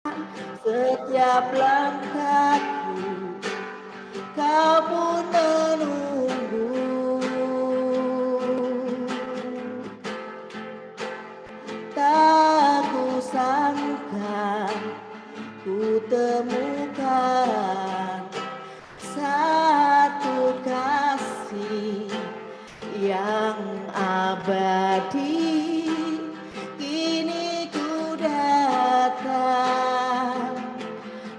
Setiap langkahku kau pun menunggu. Tak kusangka ku temukan satu kasih yang abadi. Kini ku datang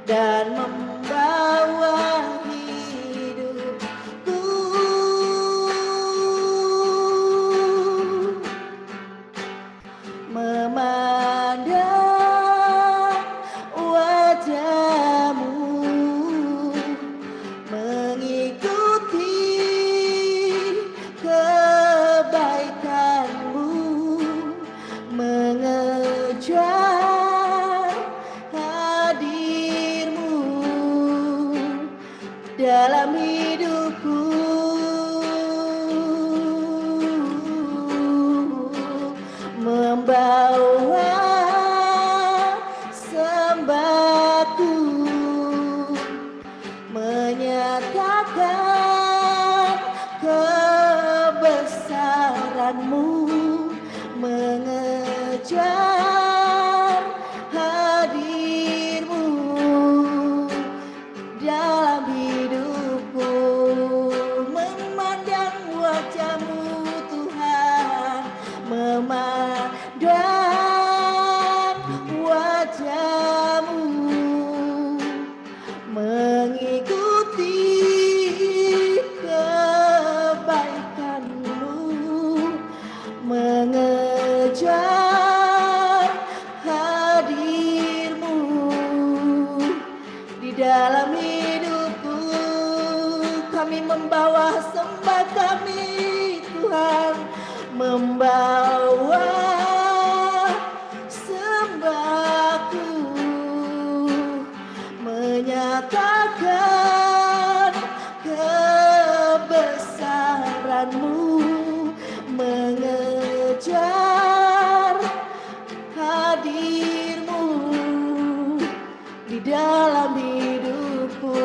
dan membawa hidupku, memandang wajahmu, mengikuti kebaikanmu, mengejar hadirmu dalam hidupku, membawa sembahku, menyatakan kebesaranmu, mengejar hadirmu dalam hidupku, memandang wajahmu Tuhan, memandang wajahmu, mengikuti kebaikanmu, mengejar hadirmu di dalam hidupku. Kami membawa sembah kami Tuhan, membawa sembahku, menyatakan kebesaranmu, mengejar hadirmu di dalam hidupku.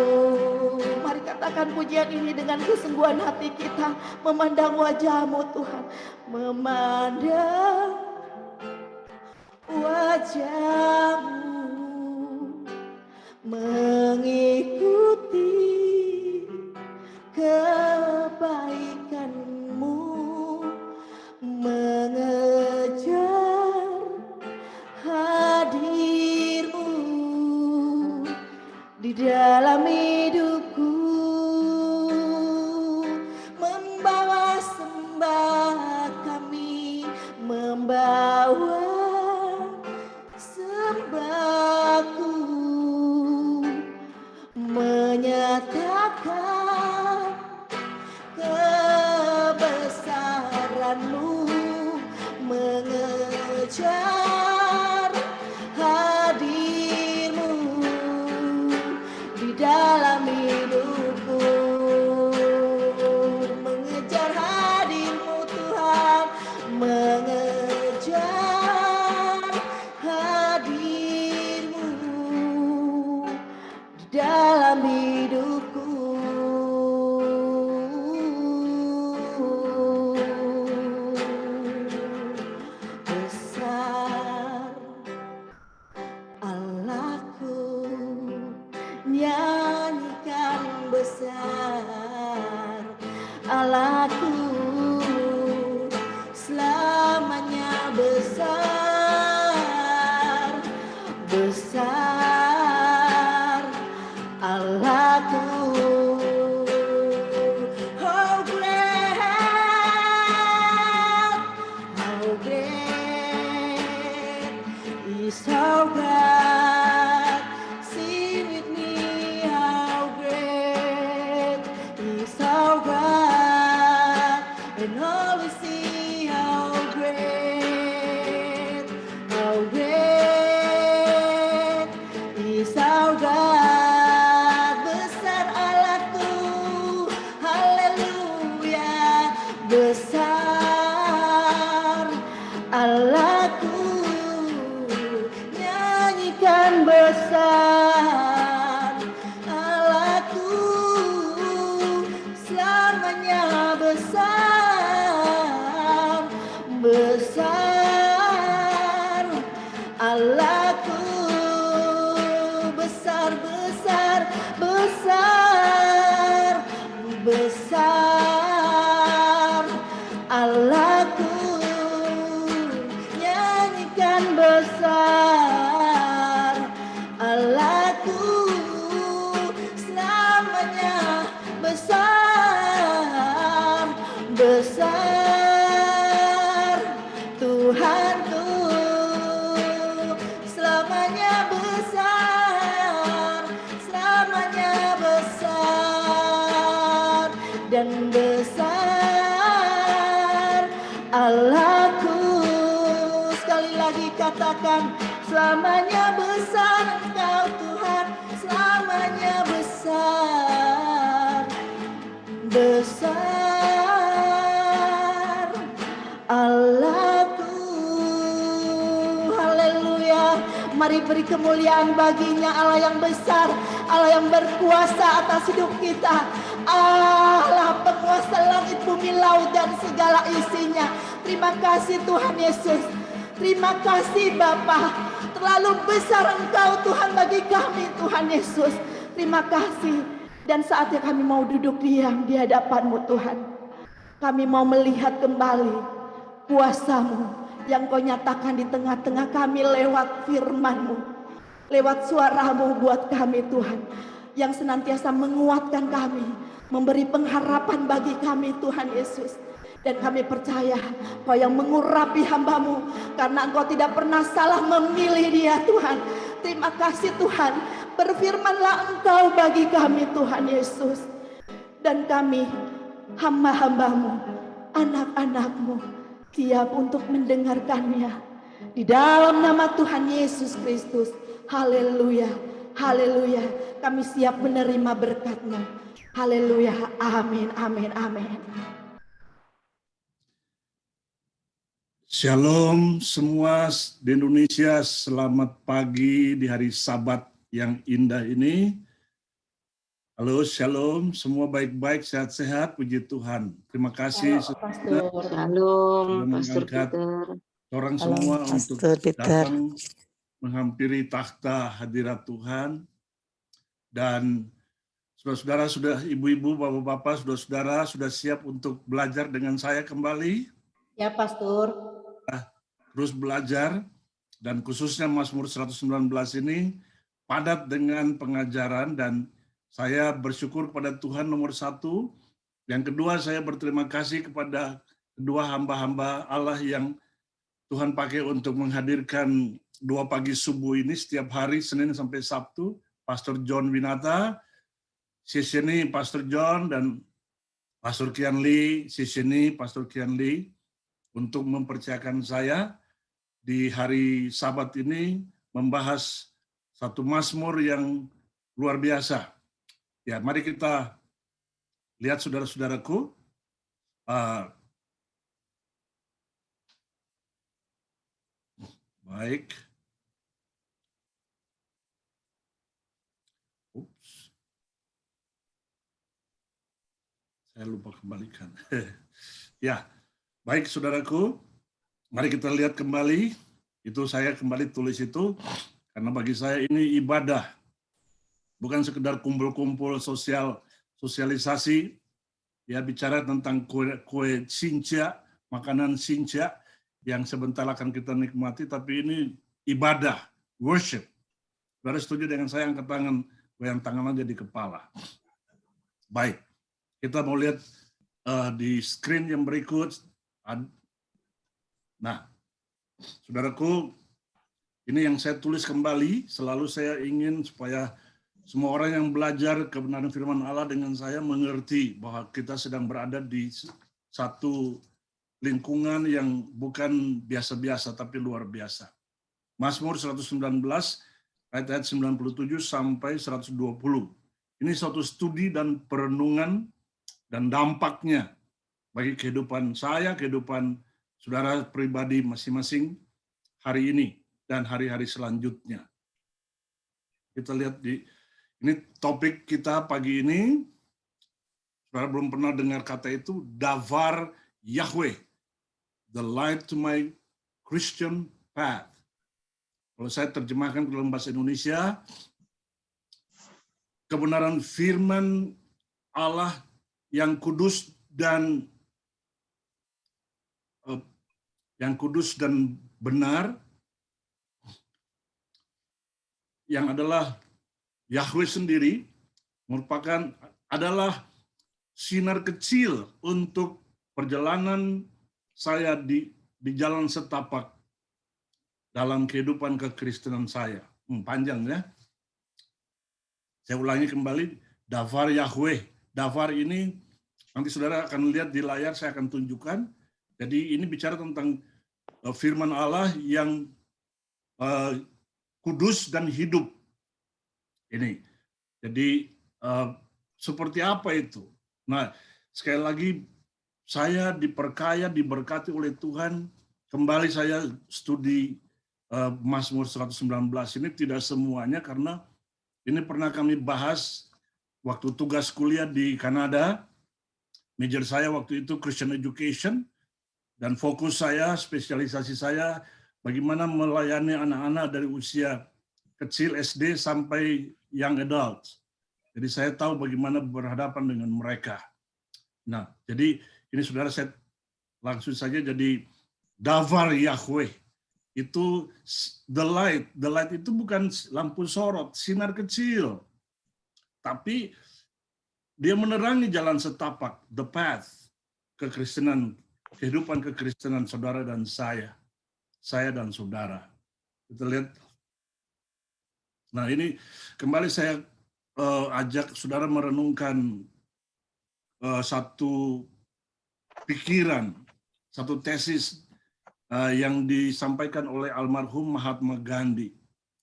Mari katakan pujian ini dengan kesungguhan hati kita, memandang wajahmu Tuhan, memandang wajahmu, mengikuti kebaikanmu, mengejar hadirmu di dalam hidupku, membawa sembah kami, membawa sembahku, menyatakan kebesaranmu, mengejar hadirmu di dalam hidupku, mengejar hadirmu Tuhan, mengejar hadirmu di dalam hidupku. Besar Allahku, nyanyikan besar Allahku, selamanya besar, besar Allahku. How great, how great is our God. Sing with me, how great is our God, and all we see how great besar, Allahku selamanya besar, besar, Allahku besar, besar, besar, besar, Allahku nyanyikan besar, Allahku selamanya besar, besar, Tuhanku selamanya besar, selamanya besar dan besar, Allahku. Sekali lagi katakan, selamanya besar Engkau Tuhan, selamanya besar, besar, Allahku. Haleluya. Mari beri kemuliaan baginya, Allah yang besar, Allah yang berkuasa atas hidup kita, Allah penguasa langit, bumi, laut dan segala isinya. Terima kasih Tuhan Yesus. Terima kasih Bapa. Terlalu besar Engkau Tuhan bagi kami Tuhan Yesus. Terima kasih. Dan saatnya kami mau duduk diam di hadapan-Mu Tuhan. Kami mau melihat kembali kuasa-Mu yang Kau nyatakan di tengah-tengah kami lewat firman-Mu, lewat suara-Mu buat kami Tuhan, yang senantiasa menguatkan kami, memberi pengharapan bagi kami Tuhan Yesus. Dan kami percaya Kau yang mengurapi hamba-Mu, karena Engkau tidak pernah salah memilih dia Tuhan. Terima kasih Tuhan. Berfirmanlah Engkau bagi kami Tuhan Yesus. Dan kami hamba-hamba-Mu, anak-anak-Mu, siap untuk mendengarkannya. Di dalam nama Tuhan Yesus Kristus. Haleluya, haleluya. Kami siap menerima berkat-Nya. Haleluya, amin, amin, amin. Shalom semua di Indonesia, selamat pagi di hari Sabat yang indah ini. Halo, shalom, semua baik-baik, sehat-sehat, puji Tuhan. Terima kasih Pastor. Shalom, Pastor Peter. Orang semua untuk datang menghampiri takhta hadirat Tuhan. Dan saudara-saudara, sudah ibu-ibu, bapak-bapak, saudara-saudara sudah siap untuk belajar dengan saya kembali? Ya, Pastor. Terus belajar, dan khususnya Mazmur 119 ini padat dengan pengajaran, dan saya bersyukur kepada Tuhan nomor satu. Yang kedua, saya berterima kasih kepada kedua hamba-hamba Allah yang Tuhan pakai untuk menghadirkan 2 pagi subuh ini setiap hari, Senin sampai Sabtu. Pastor John Winata, sini Pastor John, dan Pastor Kian Lee, sini Pastor Kian Lee, untuk mempercayakan saya di hari Sabat ini membahas satu mazmur yang luar biasa. Ya, mari kita lihat saudara-saudaraku. Baik. Ups. Saya lupa kembalikan. Ya, baik saudaraku. Mari kita lihat kembali. Itu saya kembali tulis itu karena bagi saya ini ibadah. Bukan sekedar kumpul-kumpul sosialisasi, ya, bicara tentang kue sinca, makanan sinca yang sebentar akan kita nikmati, tapi ini ibadah, worship. Saudara setuju dengan saya? Angkat tangan, goyang tangan aja di kepala. Baik, kita mau lihat di screen yang berikut. Nah, saudaraku, ini yang saya tulis kembali. Selalu saya ingin supaya semua orang yang belajar kebenaran firman Allah dengan saya mengerti bahwa kita sedang berada di satu lingkungan yang bukan biasa-biasa tapi luar biasa. Mazmur 119 ayat 97 sampai 120. Ini suatu studi dan perenungan dan dampaknya bagi kehidupan saya, kehidupan saudara pribadi masing-masing hari ini dan hari-hari selanjutnya. Kita lihat ini topik kita pagi ini. Saudara belum pernah dengar kata itu, Davar Yahweh, the light to my Christian path. Kalau saya terjemahkan ke dalam bahasa Indonesia, kebenaran firman Allah yang kudus dan benar, yang adalah Yahweh sendiri, adalah sinar kecil untuk perjalanan saya di jalan setapak dalam kehidupan kekristenan saya. Panjang ya. Saya ulangi kembali, Davar Yahweh. Davar ini, nanti saudara akan lihat di layar, saya akan tunjukkan. Jadi ini bicara tentang firman Allah yang kudus dan hidup. Ini. Jadi seperti apa itu? Nah, sekali lagi saya diberkati oleh Tuhan. Kembali saya studi Mazmur 119 ini, tidak semuanya karena ini pernah kami bahas waktu tugas kuliah di Kanada. Major saya waktu itu Christian Education, dan fokus saya, spesialisasi saya, bagaimana melayani anak-anak dari usia kecil SD sampai young adult. Jadi saya tahu bagaimana berhadapan dengan mereka. Nah, jadi ini saudara, saya langsung saja, jadi Davar Yahweh itu the light. The light itu bukan lampu sorot, sinar kecil. Tapi dia menerangi jalan setapak, the path, kekristenan, kehidupan kekristenan saudara dan saya dan saudara. Kita lihat. Nah, ini kembali saya ajak saudara merenungkan satu pikiran, satu tesis yang disampaikan oleh almarhum Mahatma Gandhi.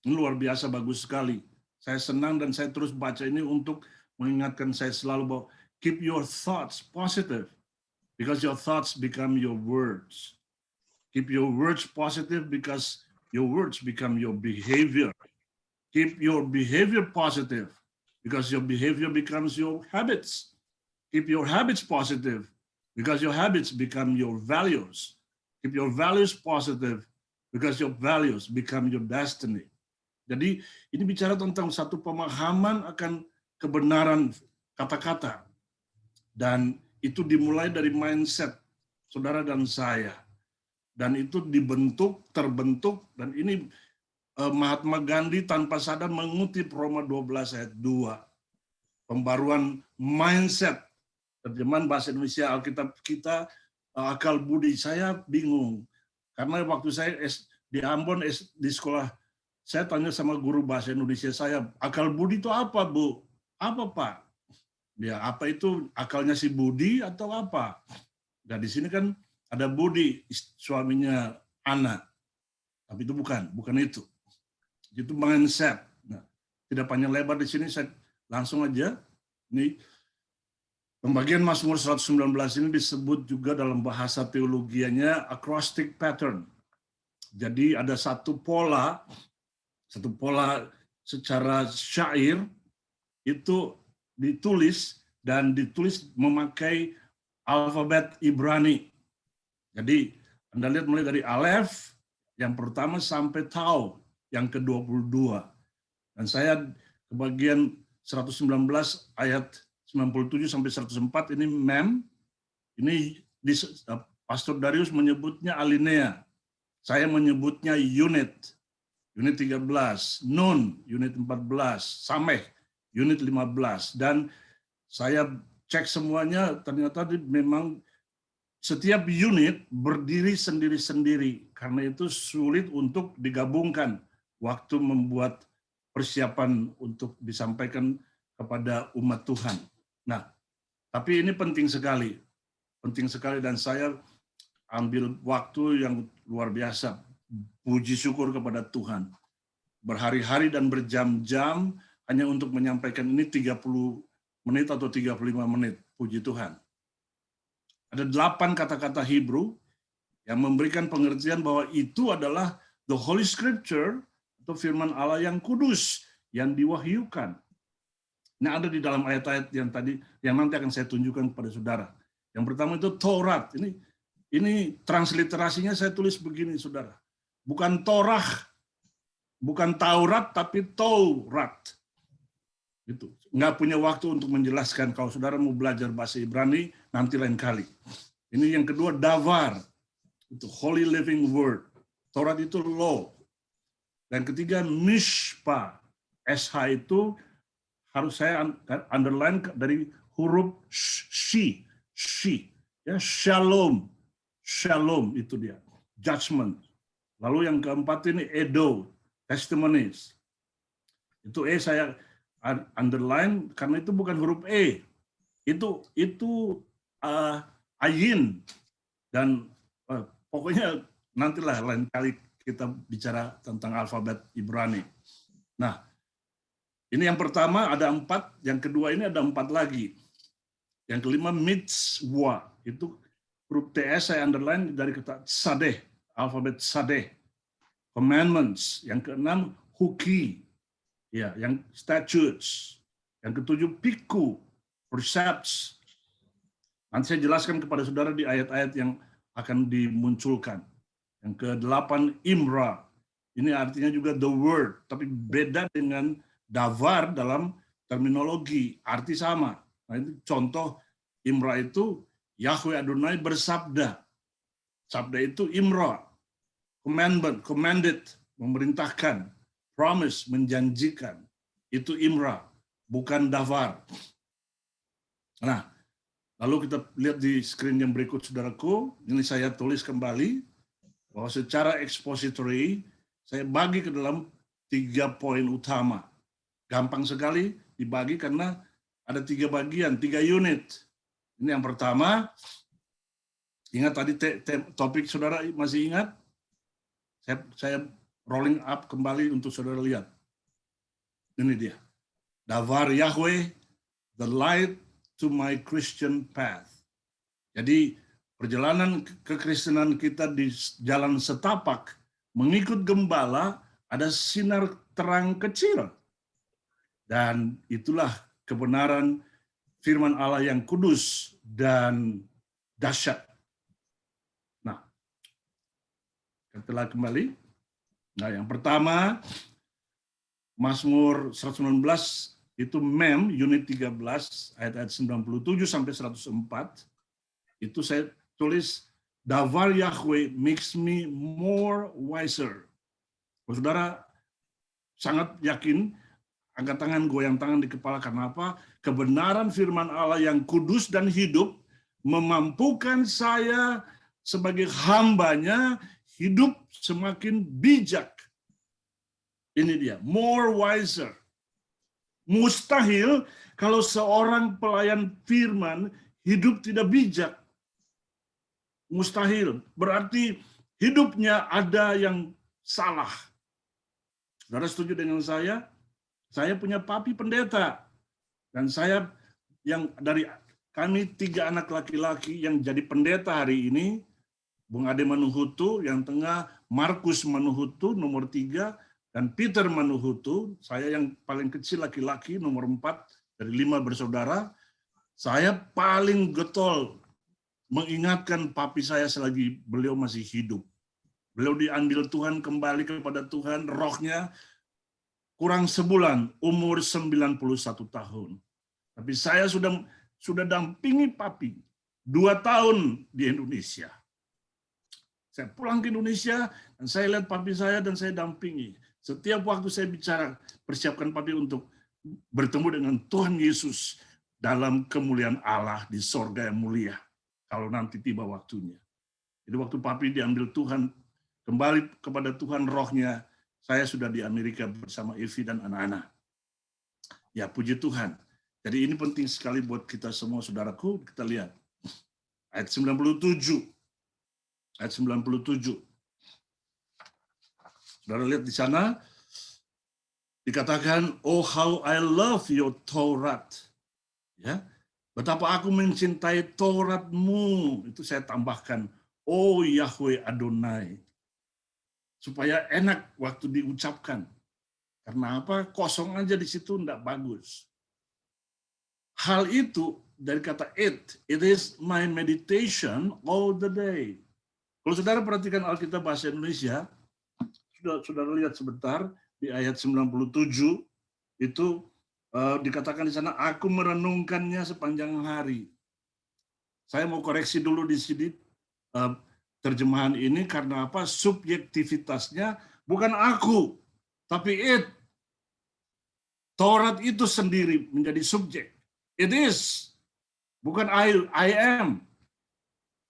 Ini luar biasa, bagus sekali. Saya senang dan saya terus baca ini untuk mengingatkan saya selalu bahwa keep your thoughts positive, because your thoughts become your words. Keep your words positive because your words become your behavior. Keep your behavior positive because your behavior becomes your habits. Keep your habits positive because your habits become your values. Keep your values positive because your values become your destiny. Jadi ini bicara tentang satu pemahaman akan kebenaran kata-kata. Dan itu dimulai dari mindset saudara dan saya. Dan itu terbentuk, dan ini Mahatma Gandhi tanpa sadar mengutip Roma 12 ayat 2. Pembaruan mindset. Terjemahan bahasa Indonesia Alkitab kita, akal budi. Saya bingung. Karena waktu saya di Ambon, di sekolah, saya tanya sama guru bahasa Indonesia saya, akal budi itu apa, Bu? Apa, Pak? Ya, apa itu, akalnya si Budi atau apa? Dan di sini kan ada Budi, suaminya Ana. Tapi itu bukan itu. Itu mindset. Nah, tidak panjang lebar di sini, saya langsung aja. Ini pembagian Mazmur 119 ini disebut juga dalam bahasa teologianya acrostic pattern. Jadi ada satu pola secara syair itu ditulis memakai alfabet Ibrani. Jadi Anda lihat mulai dari Alef yang pertama sampai Tau yang ke-22. Dan saya ke bagian 119 ayat 97 sampai 104 ini mem. Ini Pastor Darius menyebutnya alinea. Saya menyebutnya unit 13, nun unit 14, sameh unit 15, dan saya cek semuanya ternyata memang setiap unit berdiri sendiri-sendiri, karena itu sulit untuk digabungkan waktu membuat persiapan untuk disampaikan kepada umat Tuhan. Nah, tapi ini penting sekali dan saya ambil waktu yang luar biasa. Puji syukur kepada Tuhan. Berhari-hari dan berjam-jam hanya untuk menyampaikan ini 30 menit atau 35 menit. Puji Tuhan. Ada 8 kata-kata Hebrew yang memberikan pengertian bahwa itu adalah the Holy Scripture atau firman Allah yang kudus, yang diwahyukan. Nah, ada di dalam ayat-ayat yang tadi, yang nanti akan saya tunjukkan kepada saudara. Yang pertama itu Taurat. Ini transliterasinya saya tulis begini, saudara. Bukan Torah, bukan Taurat, tapi Taurat. Itu nggak punya waktu untuk menjelaskan. Kalau saudara mau belajar bahasa Ibrani, nanti lain kali. Ini yang kedua, Davar. Itu Holy Living Word. Taurat itu law. Dan ketiga, Mishpa. SH itu harus saya underline dari huruf shi. Ya, Shalom. Shalom itu dia. Judgment. Lalu yang keempat ini Edo. Testimonies. Itu saya underline karena itu bukan huruf E. Itu ayin. Dan pokoknya nantilah lain kali kita bicara tentang alfabet Ibrani. Nah, ini yang pertama ada 4, yang kedua ini ada 4 lagi. Yang kelima mitzvah, itu huruf TS saya underline dari kata sadeh, alfabet sadeh. Commandments, yang keenam huki, ya, yang statutes, yang ketujuh piku, precepts. Nanti saya jelaskan kepada saudara di ayat-ayat yang akan dimunculkan. Yang ke-8 Imra. Ini artinya juga the word, tapi beda dengan davar dalam terminologi, arti sama. Nah, itu contoh Imra itu Yahweh Adonai bersabda. Sabda itu Imra. Commandment, commanded, memerintahkan. Promise, menjanjikan. Itu Imra, bukan davar. Nah, lalu kita lihat di screen yang berikut, saudaraku. Ini saya tulis kembali bahwa secara expository saya bagi ke dalam 3 poin utama. Gampang sekali dibagi karena ada 3 bagian, 3 unit. Ini yang pertama. Ingat tadi topik saudara masih ingat? Saya rolling up kembali untuk saudara lihat. Ini dia. Davar Yahweh, the light to my Christian path. Jadi perjalanan kekristenan kita di jalan setapak, mengikut gembala, ada sinar terang kecil. Dan itulah kebenaran firman Allah yang kudus dan dahsyat. Nah, setelah kembali. Nah, yang pertama, Mazmur 119 itu MEM, unit 13, ayat-ayat 97 sampai 104. Itu saya tulis, Davar Yahweh makes me more wiser. Saudara sangat yakin, angkat tangan, goyang tangan di kepala, karena apa? Kebenaran firman Allah yang kudus dan hidup memampukan saya sebagai hambanya hidup semakin bijak. Ini dia, more wiser. Mustahil kalau seorang pelayan firman hidup tidak bijak. Mustahil. Berarti hidupnya ada yang salah. Saudara setuju dengan saya? Saya punya papi pendeta. Dan saya yang dari kami 3 anak laki-laki yang jadi pendeta hari ini, Bung Ade Manuhutu yang tengah, Markus Manuhutu nomor 3, dan Peter Manuhutu, saya yang paling kecil laki-laki nomor 4 dari 5 bersaudara. Saya paling getol mengingatkan papi saya selagi beliau masih hidup. Beliau diambil Tuhan kembali kepada Tuhan, rohnya kurang sebulan, umur 91 tahun. Tapi saya sudah dampingi papi 2 tahun di Indonesia. Saya pulang ke Indonesia, dan saya lihat papi saya dan saya dampingi. Setiap waktu saya bicara, persiapkan papi untuk bertemu dengan Tuhan Yesus dalam kemuliaan Allah di sorga yang mulia. Kalau nanti tiba waktunya. Jadi waktu papi diambil Tuhan, kembali kepada Tuhan rohnya, saya sudah di Amerika bersama Evi dan anak-anak. Ya, puji Tuhan. Jadi ini penting sekali buat kita semua, saudaraku. Kita lihat. Ayat 97. Ayat 97. Saudara lihat di sana, dikatakan, oh how I love your Taurat. Ya, betapa aku mencintai Tauratmu. Itu saya tambahkan, oh Yahweh Adonai. Supaya enak waktu diucapkan. Karena apa? Kosong aja di situ enggak bagus. Hal itu dari kata it is my meditation all the day. Kalau saudara perhatikan Alkitab bahasa Indonesia, saudara lihat sebentar di ayat 97 itu dikatakan di sana, aku merenungkannya sepanjang hari. Saya mau koreksi dulu di sini terjemahan ini karena apa? Subjektivitasnya bukan aku, tapi it. Taurat itu sendiri menjadi subjek. It is, bukan I am.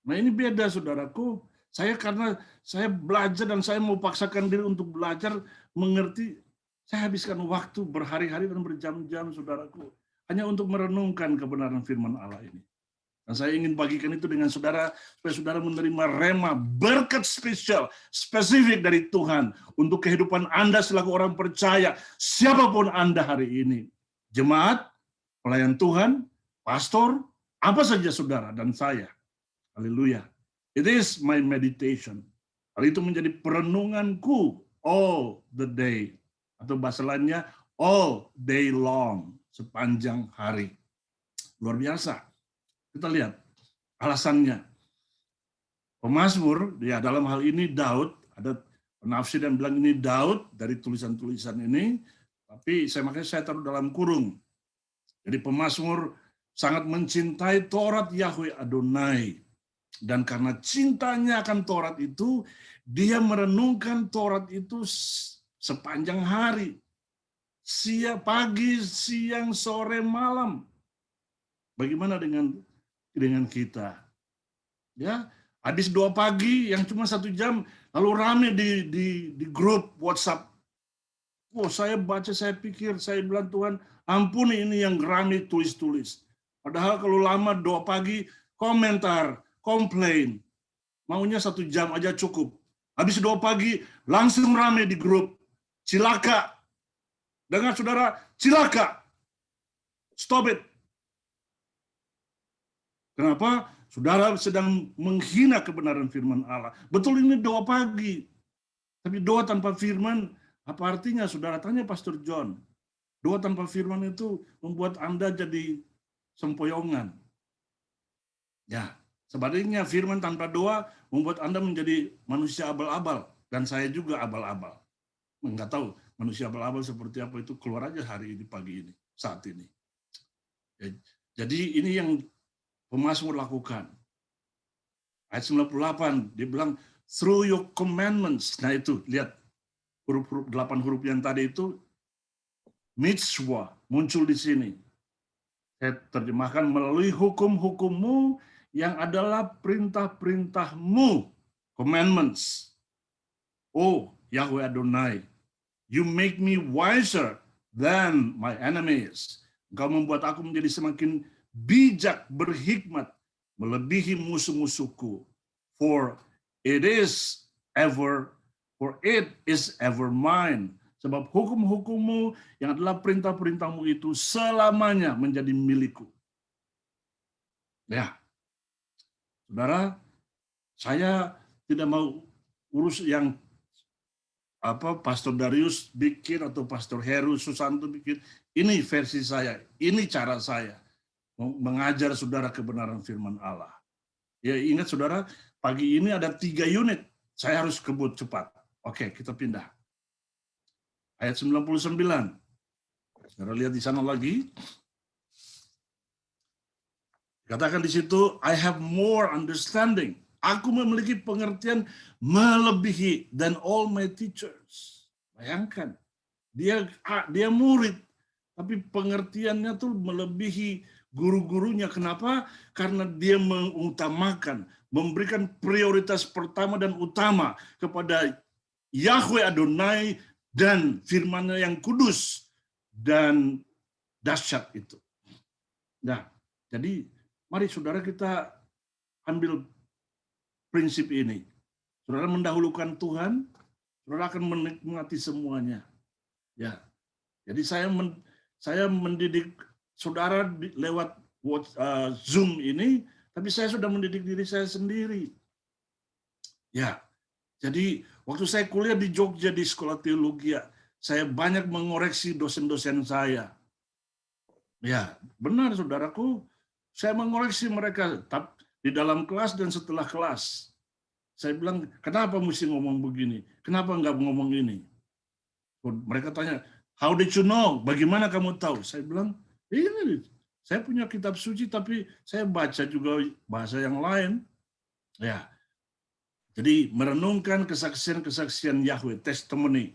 Nah ini beda saudaraku. Karena saya belajar dan saya mau paksakan diri untuk belajar, mengerti, saya habiskan waktu berhari-hari dan berjam-jam saudaraku. Hanya untuk merenungkan kebenaran firman Allah ini. Dan saya ingin bagikan itu dengan saudara, supaya saudara menerima rema, berkat spesial, spesifik dari Tuhan, untuk kehidupan Anda selaku orang percaya, siapapun Anda hari ini. Jemaat, pelayan Tuhan, pastor, apa saja saudara dan saya. Haleluya. It is my meditation. Hal itu menjadi perenunganku all the day. Atau bahasa lainnya, all day long, sepanjang hari. Luar biasa. Kita lihat alasannya. Pemazmur, ya dalam hal ini Daud, ada penafsir yang bilang ini Daud dari tulisan-tulisan ini, tapi makanya saya taruh dalam kurung. Jadi pemazmur sangat mencintai Taurat Yahweh Adonai. Dan karena cintanya akan Taurat itu, dia merenungkan Taurat itu sepanjang hari. Pagi, siang, sore, malam. Bagaimana dengan kita? Ya, habis doa pagi yang cuma 1 jam, lalu rame di grup WhatsApp. Oh, saya baca, saya pikir, saya bilang Tuhan, ampuni ini yang rame tulis-tulis. Padahal kalau lama doa pagi, komentar, komplain. Maunya 1 jam aja cukup. Habis doa pagi, langsung rame di grup. Cilaka. Dengar saudara, cilaka. Stop it. Kenapa? Saudara sedang menghina kebenaran firman Allah. Betul ini doa pagi. Tapi doa tanpa firman, apa artinya? Saudara tanya Pastor John. Doa tanpa firman itu membuat Anda jadi sempoyongan. Ya, sebaliknya firman tanpa doa membuat Anda menjadi manusia abal-abal. Dan saya juga abal-abal. Enggak tahu manusia abal-abal seperti apa, itu keluar aja hari ini, pagi ini, saat ini. Ya, jadi ini yang pemazmur lakukan. Ayat 98, dia bilang, through your commandments. Nah itu, lihat, huruf-huruf 8 huruf yang tadi itu, mitzvah, muncul di sini. Saya terjemahkan, melalui hukum-hukummu yang adalah perintah-perintahmu, commandments. Oh, Yahweh Adonai, you make me wiser than my enemies. Engkau membuat aku menjadi semakin bijak, berhikmat, melebihi musuh-musuhku. For it is ever mine. Sebab hukum-hukummu yang adalah perintah-perintahmu itu selamanya menjadi milikku. Ya, saudara, saya tidak mau urus yang Pastor Darius bikin atau Pastor Heru Susanto bikin. Ini versi saya, ini cara saya mengajar saudara kebenaran firman Allah. Ya ingat saudara, pagi ini ada 3 unit. Saya harus kebut cepat. Oke, kita pindah. Ayat 99. Saudara lihat di sana lagi. Katakan di situ, I have more understanding. Aku memiliki pengertian melebihi than all my teachers. Bayangkan, dia murid, tapi pengertiannya tuh melebihi guru-gurunya. Kenapa? Karena dia mengutamakan, memberikan prioritas pertama dan utama kepada Yahweh Adonai dan firman-Nya yang kudus dan dahsyat itu. Nah, jadi mari saudara kita ambil prinsip ini. Saudara mendahulukan Tuhan, saudara akan menikmati semuanya. Ya. Jadi saya mendidik saudara lewat Zoom ini, tapi saya sudah mendidik diri saya sendiri. Ya. Jadi waktu saya kuliah di Jogja di Sekolah Teologi, saya banyak mengoreksi dosen-dosen saya. Ya, benar saudaraku, saya mengoreksi mereka di dalam kelas dan setelah kelas. Saya bilang, kenapa mesti ngomong begini? Kenapa nggak ngomong ini? Mereka tanya, how did you know? Bagaimana kamu tahu? Saya bilang, ini saya punya kitab suci, tapi saya baca juga bahasa yang lain. Ya, jadi merenungkan kesaksian-kesaksian Yahweh, testimony,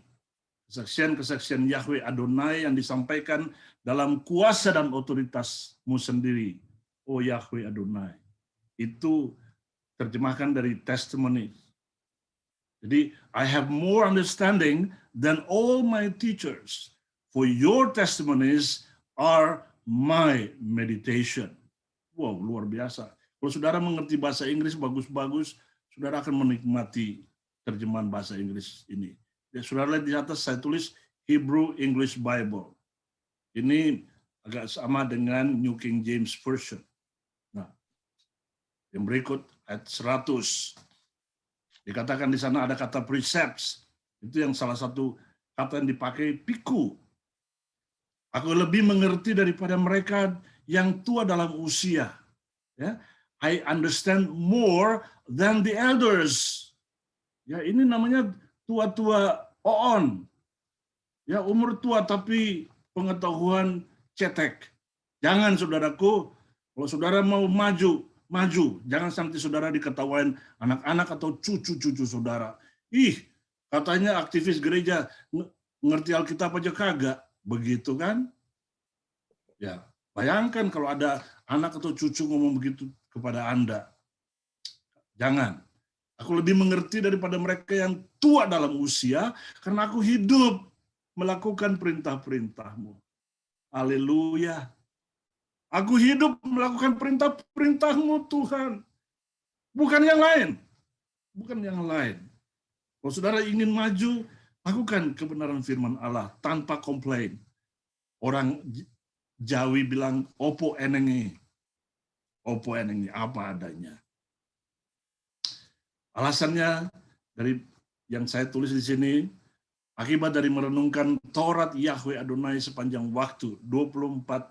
kesaksian-kesaksian Yahweh Adonai yang disampaikan dalam kuasa dan otoritasmu sendiri, oh Yahweh Adonai. Itu terjemahkan dari testimony. Jadi, I have more understanding than all my teachers, for your testimonies are my meditation. Wow, luar biasa. Kalau saudara mengerti bahasa Inggris bagus-bagus, saudara akan menikmati terjemahan bahasa Inggris ini. Ya, saudara lihat di atas saya tulis Hebrew English Bible. Ini agak sama dengan New King James Version. Nah, yang berikut ayat 100. Dikatakan di sana ada kata precepts. Itu yang salah satu kata yang dipakai piku. Aku lebih mengerti daripada mereka yang tua dalam usia. Ya, I understand more than the elders. Ya, ini namanya tua-tua oon. Ya, umur tua tapi pengetahuan cetek. Jangan saudaraku, kalau saudara mau maju. Jangan sampai saudara diketawain anak-anak atau cucu-cucu saudara. Ih, katanya aktivis gereja ngerti Alkitab aja kagak. Begitu kan? Ya, bayangkan kalau ada anak atau cucu ngomong begitu kepada Anda. Jangan. Aku lebih mengerti daripada mereka yang tua dalam usia, karena aku hidup melakukan perintah-perintahmu. Haleluya. Aku hidup melakukan perintah-perintahmu Tuhan. Bukan yang lain. Bukan yang lain. Kalau saudara ingin maju, lakukan kebenaran firman Allah tanpa komplain. Orang Jawi bilang, opo enengi. Opo enengi, apa adanya. Alasannya dari yang saya tulis di sini, akibat dari merenungkan Taurat Yahweh Adonai sepanjang waktu, 24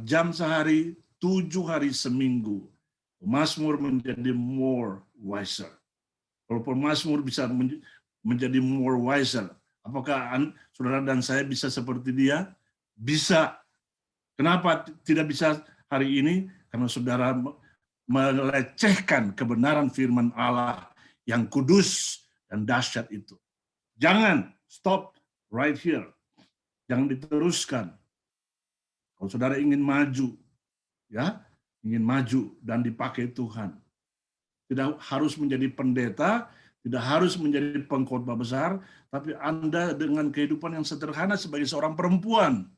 jam sehari, 7 hari seminggu. Pemazmur menjadi more wiser. Kalau pemazmur bisa menjadi more wiser, apakah saudara dan saya bisa seperti dia? Bisa. Kenapa tidak bisa hari ini? Karena saudara melecehkan kebenaran firman Allah yang kudus dan dahsyat itu. Jangan stop right here. Jangan diteruskan. Kalau saudara ingin maju, ya, ingin maju dan dipakai Tuhan, tidak harus menjadi pendeta, tidak harus menjadi pengkhotbah besar, tapi Anda dengan kehidupan yang sederhana sebagai seorang perempuan,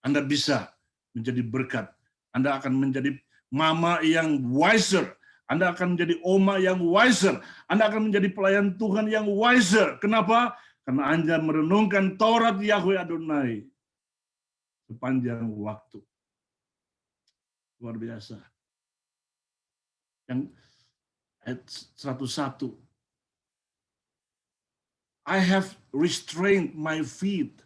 Anda bisa menjadi berkat. Anda akan menjadi mama yang wiser. Anda akan menjadi oma yang wiser. Anda akan menjadi pelayan Tuhan yang wiser. Kenapa? Karena Anda merenungkan Taurat Yahweh Adonai sepanjang waktu. Luar biasa. Yang ayat 101. I have restrained my feet.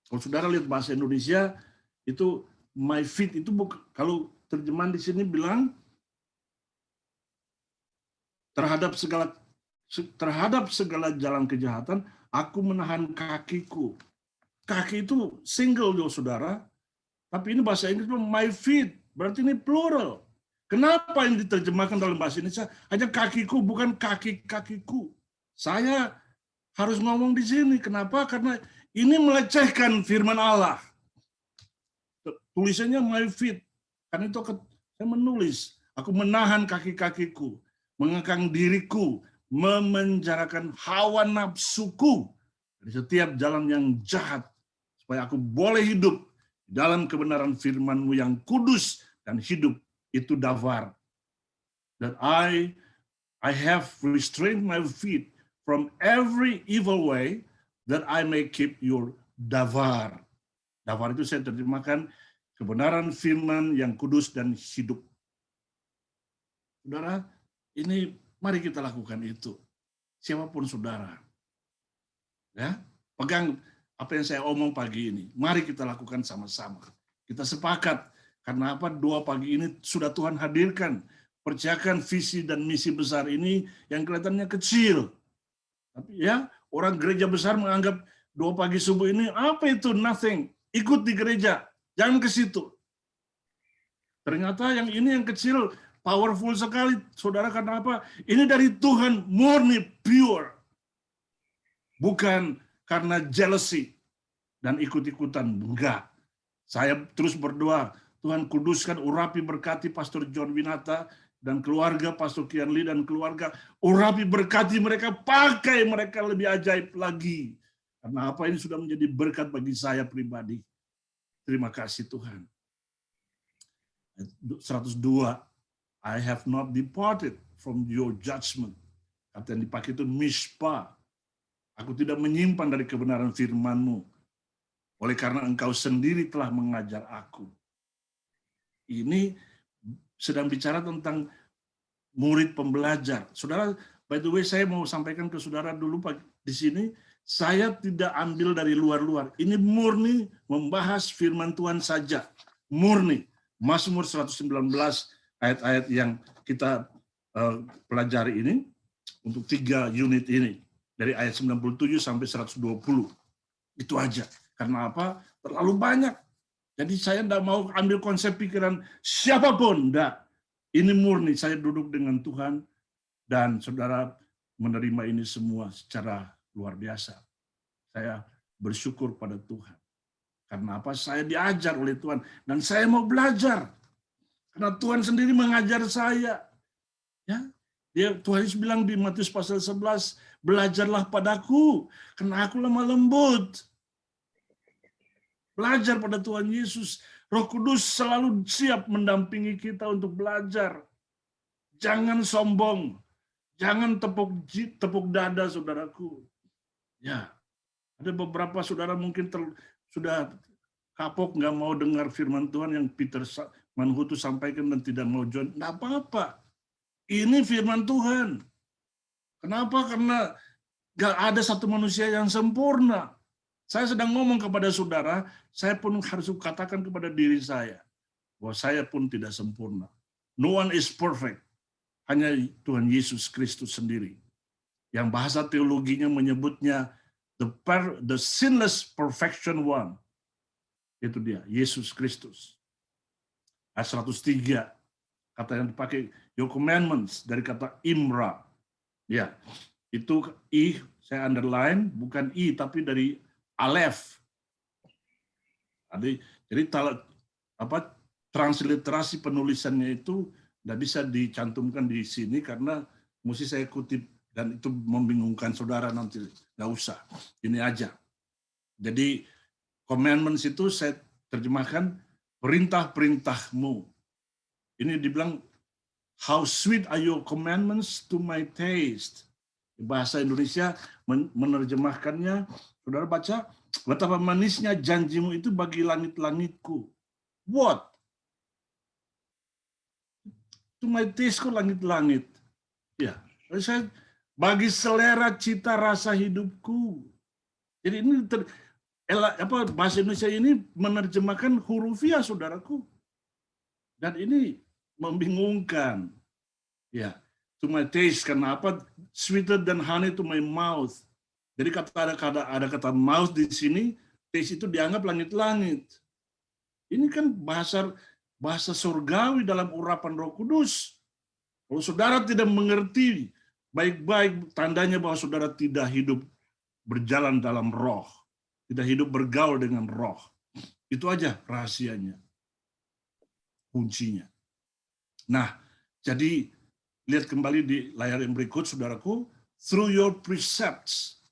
Kalau saudara lihat bahasa Indonesia, itu my feet itu kalau terjemahan di sini bilang terhadap segala jalan kejahatan, aku menahan kakiku. Kaki itu single loh saudara, tapi ini bahasa Inggris my feet, berarti ini plural. Kenapa yang diterjemahkan dalam bahasa Indonesia hanya kakiku, bukan kaki-kakiku? Saya harus ngomong di sini. Kenapa? Karena ini melecehkan firman Allah. Tulisannya my feet. Karena itu saya menulis, aku menahan kaki-kakiku, mengekang diriku, memenjarakan hawa nafsuku dari setiap jalan yang jahat, supaya aku boleh hidup dalam kebenaran firman-Mu yang kudus dan hidup itu davar. That I have restrained my feet from every evil way, that I may keep your davar. Davar itu saya terjemahkan kebenaran firman yang kudus dan hidup. Saudara, ini mari kita lakukan itu. Siapapun saudara. Ya, pegang apa yang saya omong pagi ini. Mari kita lakukan sama-sama. Kita sepakat karena apa? Doa pagi ini sudah Tuhan hadirkan. Percayakan visi dan misi besar ini yang kelihatannya kecil. Tapi ya, orang gereja besar menganggap doa pagi subuh ini apa itu? Nothing. Ikut di gereja, jangan ke situ. Ternyata yang ini yang kecil powerful sekali, saudara. Karena apa? Ini dari Tuhan, murni, pure. Bukan karena jealousy dan ikut-ikutan. Enggak. Saya terus berdoa, Tuhan kuduskan, urapi, berkati Pastor John Winata dan keluarga, Pastor Kian Lee dan keluarga. Urapi, berkati mereka, pakai mereka lebih ajaib lagi. Karena apa, ini sudah menjadi berkat bagi saya pribadi. Terima kasih Tuhan. 102, I have not departed from your judgment. Kata yang dipakai itu mishpah. Aku tidak menyimpan dari kebenaran firman-Mu. Oleh karena Engkau sendiri telah mengajar aku. Ini sedang bicara tentang murid pembelajar. Saudara, by the way, saya mau sampaikan ke saudara dulu di sini, saya tidak ambil dari luar-luar. Ini murni membahas firman Tuhan saja. Murni. Mazmur 119 ayat-ayat yang kita pelajari ini untuk 3 unit ini. Dari ayat 97 sampai 120. Itu aja. Karena apa? Terlalu banyak. Jadi saya tidak mau ambil konsep pikiran siapapun. Tidak. Ini murni. Saya duduk dengan Tuhan. Dan saudara menerima ini semua secara luar biasa. Saya bersyukur pada Tuhan. Karena apa? Saya diajar oleh Tuhan. Dan saya mau belajar. Karena Tuhan sendiri mengajar saya. Ya, Tuhan Yesus bilang di Matius pasal 11, belajarlah padaku, karena aku lemah lembut. Belajar pada Tuhan Yesus. Roh Kudus selalu siap mendampingi kita untuk belajar. Jangan sombong. Jangan tepuk dada, saudaraku. Ya, ada beberapa saudara mungkin sudah kapok, nggak mau dengar firman Tuhan yang Peter Manhutu sampaikan dan tidak mau join. Nggak apa-apa. Ini firman Tuhan. Kenapa? Karena nggak ada satu manusia yang sempurna. Saya sedang ngomong kepada saudara, saya pun harus katakan kepada diri saya, bahwa saya pun tidak sempurna. No one is perfect. Hanya Tuhan Yesus Kristus sendiri. Yang bahasa teologinya menyebutnya the sinless perfection one. Itu dia, Yesus Kristus. Ayat 103, kata yang dipakai, your commandments, dari kata imra. Ya, itu I, saya underline, bukan I, tapi dari Aleph. Jadi transliterasi penulisannya itu tidak bisa dicantumkan di sini karena mesti saya kutip dan itu membingungkan saudara nanti. Nggak usah, ini aja. Jadi commandments itu saya terjemahkan perintah-perintahmu. Ini dibilang, how sweet are your commandments to my taste. Bahasa Indonesia menerjemahkannya, saudara baca, betapa manisnya janjimu itu bagi langit-langitku. What? To my taste kok langit-langit. Ya, saya bagi selera cita rasa hidupku. Jadi ini bahasa Indonesia ini menerjemahkan hurufiah, saudaraku. Dan ini membingungkan. Ya, to my taste, karena apa? Sweeter than honey to my mouth. Jadi ada kata mouth di sini, taste itu dianggap langit-langit. Ini kan bahasa surgawi dalam urapan Roh Kudus. Kalau saudara tidak mengerti baik-baik, tandanya bahwa saudara tidak hidup berjalan dalam roh. Tidak hidup bergaul dengan roh. Itu aja rahasianya. Kuncinya. Nah, jadi lihat kembali di layar yang berikut, saudaraku. Through your precepts,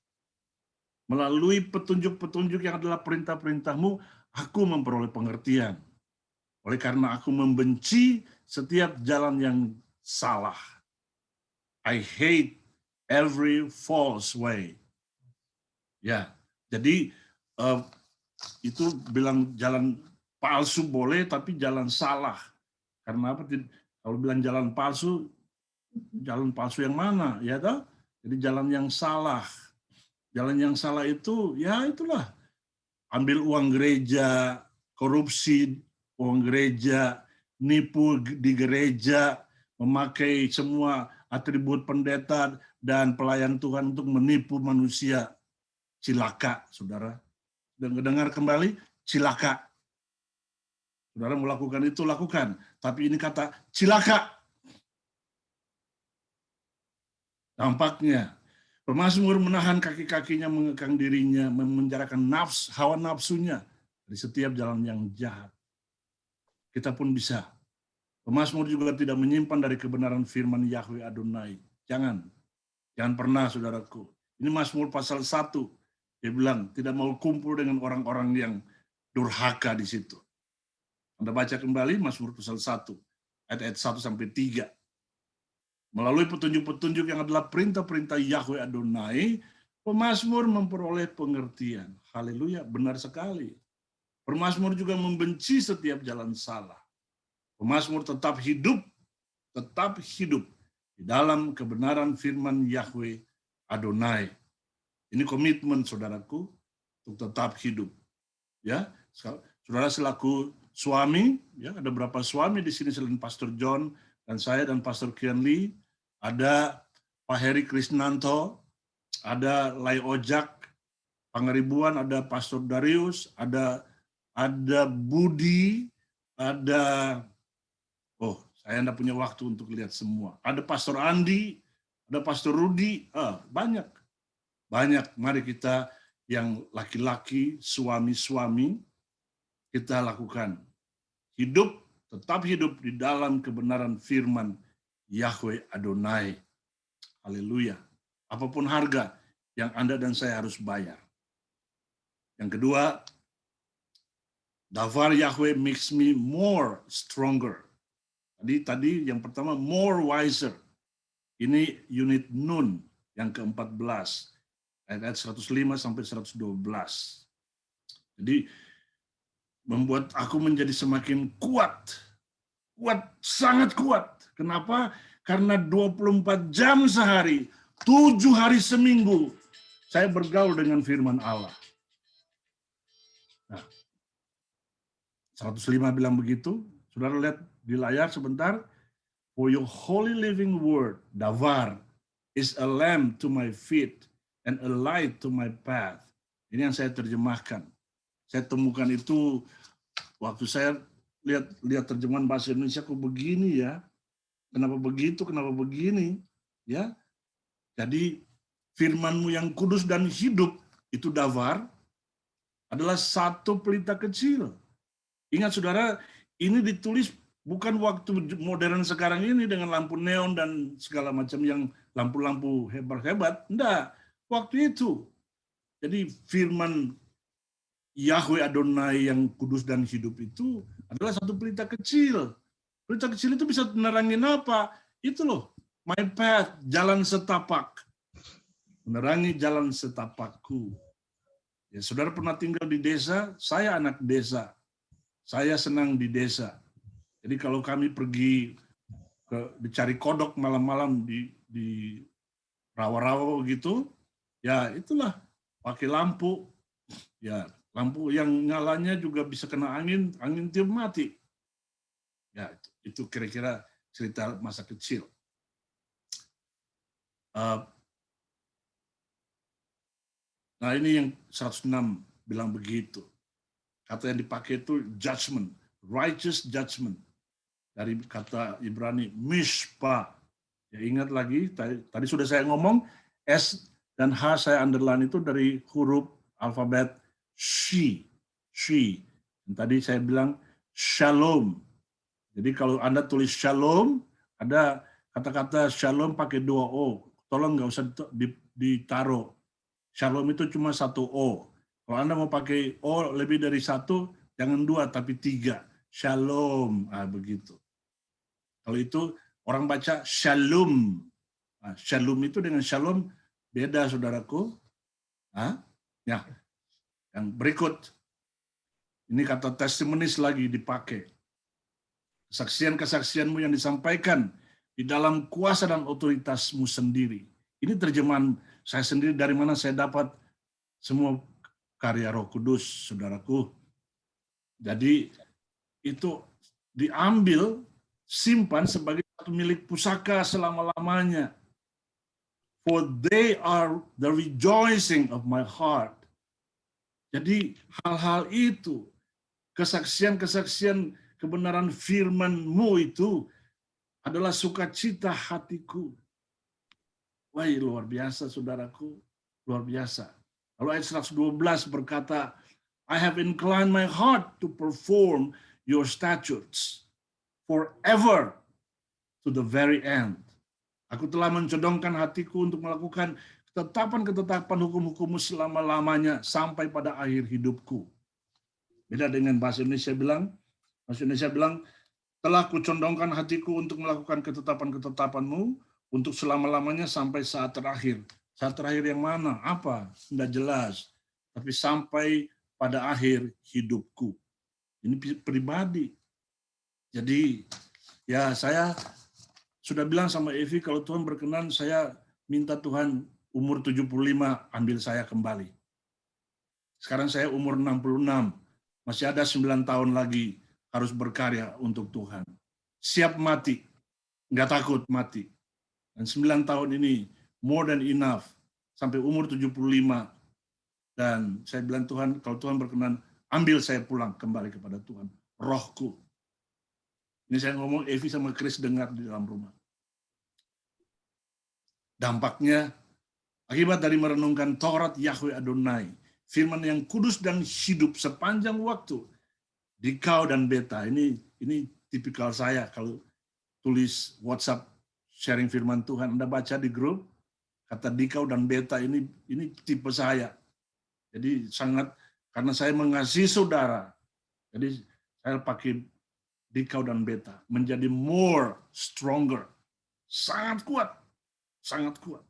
melalui petunjuk-petunjuk yang adalah perintah-perintahmu, aku memperoleh pengertian. Oleh karena aku membenci setiap jalan yang salah. I hate every false way. Ya, jadi itu bilang jalan palsu boleh, tapi jalan salah. Karena apa? Kalau bilang jalan palsu yang mana? Ya toh? Jadi jalan yang salah. Jalan yang salah itu, ya itulah. Ambil uang gereja, korupsi uang gereja, nipu di gereja, memakai semua atribut pendeta dan pelayan Tuhan untuk menipu manusia. Cilaka, saudara. Dan mendengar kembali, cilaka. Saudara mau lakukan itu, lakukan. Tapi ini kata cilaka. Dampaknya, pemazmur menahan kaki-kakinya, mengekang dirinya, memenjarakan hawa nafsunya dari setiap jalan yang jahat. Kita pun bisa. Pemazmur juga tidak menyimpan dari kebenaran firman Yahweh Adonai. Jangan pernah, saudaraku. Ini Mazmur pasal 1. Dia bilang, tidak mau kumpul dengan orang-orang yang durhaka di situ. Anda baca kembali Mazmur pasal 1, ayat 1-3. Melalui petunjuk-petunjuk yang adalah perintah-perintah Yahweh Adonai, pemazmur memperoleh pengertian. Haleluya, benar sekali. Pemazmur juga membenci setiap jalan salah. Pemazmur tetap hidup di dalam kebenaran firman Yahweh Adonai. Ini komitmen saudaraku untuk tetap hidup. Ya, saudara selaku suami, ya ada berapa suami di sini selain Pastor John dan saya dan Pastor Kian Lee, ada Pak Heri Krisnanto, ada Lai Ojak, Pangaribuan, ada Pastor Darius, ada Budi, ada saya tidak punya waktu untuk lihat semua. Ada Pastor Andi, ada Pastor Rudi, banyak. Mari kita yang laki-laki, suami-suami, kita lakukan. Tetap hidup di dalam kebenaran firman Yahweh Adonai. Haleluya. Apapun harga yang Anda dan saya harus bayar. Yang kedua, Davar Yahweh makes me more stronger. Tadi yang pertama, more wiser. Ini unit Nun yang ke-14. Ayat 105-112. Jadi, membuat aku menjadi semakin kuat. Sangat kuat. Kenapa? Karena 24 jam sehari, 7 hari seminggu, saya bergaul dengan firman Allah. Nah, 105 bilang begitu. Saudara lihat di layar sebentar. For your holy living word, Davar, is a lamp to my feet and a light to my path. Ini yang saya terjemahkan. Saya temukan itu waktu saya lihat terjemahan bahasa Indonesia, kok begini ya? Kenapa begitu? Kenapa begini? Ya. Jadi firman-Mu yang kudus dan hidup itu Davar adalah satu pelita kecil. Ingat saudara, ini ditulis bukan waktu modern sekarang ini dengan lampu neon dan segala macam yang lampu-lampu hebat-hebat. Enggak, waktu itu. Jadi firman Yahweh Adonai yang kudus dan hidup itu adalah satu pelita kecil. Pelita kecil itu bisa menerangin apa? Itu loh, my path, jalan setapak. Menerangi jalan setapakku. Ya, saudara pernah tinggal di desa, saya anak desa. Saya senang di desa. Jadi kalau kami pergi dicari kodok malam-malam di rawa-rawa gitu, ya itulah pakai lampu. Ya, lampu yang nyalanya juga bisa kena angin tiup mati. Ya, itu kira-kira cerita masa kecil. Nah, ini yang 106 bilang begitu. Kata yang dipakai itu judgment, righteous judgment. Dari kata Ibrani, mishpah. Ya, ingat lagi, tadi sudah saya ngomong, S dan H saya underline itu dari huruf alfabet she. Dan tadi saya bilang shalom. Jadi kalau Anda tulis shalom, ada kata-kata shalom pakai 2 O. Tolong nggak usah ditaruh. Shalom itu cuma 1 O. Kalau Anda mau pakai O lebih dari 1, jangan 2 tapi 3. Shalom, begitu. Kalau itu orang baca shalom. Shalom itu dengan shalom beda, saudaraku. Ya, yang berikut. Ini kata testimonies lagi dipakai. Kesaksian-kesaksianmu yang disampaikan di dalam kuasa dan otoritasmu sendiri. Ini terjemahan saya sendiri, dari mana saya dapat semua karya Roh Kudus, saudaraku. Jadi itu diambil, simpan sebagai satu milik pusaka selama-lamanya. For they are the rejoicing of my heart. Jadi hal-hal itu, kesaksian-kesaksian kebenaran firman-Mu itu adalah sukacita hatiku. Wah, luar biasa, saudaraku. Luar biasa. Lalu ayat 112 berkata, I have inclined my heart to perform your statutes forever to the very end. Aku telah mencodongkan hatiku untuk melakukan ketetapan-ketetapan hukum-hukum-Mu selama-lamanya sampai pada akhir hidupku. Beda dengan bahasa Indonesia bilang, telah kucondongkan hatiku untuk melakukan ketetapan-ketetapan-Mu untuk selama-lamanya sampai saat terakhir. Saat terakhir yang mana? Apa? Tidak jelas. Tapi sampai pada akhir hidupku. Ini pribadi. Jadi, ya saya sudah bilang sama Evi, kalau Tuhan berkenan, saya minta Tuhan umur 75, ambil saya kembali. Sekarang saya umur 66, masih ada 9 tahun lagi harus berkarya untuk Tuhan. Siap mati, nggak takut mati. Dan 9 tahun ini, more than enough, sampai umur 75. Dan saya bilang Tuhan, kalau Tuhan berkenan, ambil saya pulang kembali kepada Tuhan. Rohku. Ini saya ngomong, Evi sama Chris dengar di dalam rumah. Dampaknya, akibat dari merenungkan Taurat Yahweh Adonai, firman yang kudus dan hidup sepanjang waktu, Dikau dan Beta, ini tipikal saya kalau tulis WhatsApp sharing firman Tuhan, Anda baca di grup, kata Dikau dan Beta, ini tipe saya. Jadi sangat, karena saya mengasihi saudara, jadi saya pakai Dikau dan Beta, menjadi more stronger, sangat kuat. Sangat kuat.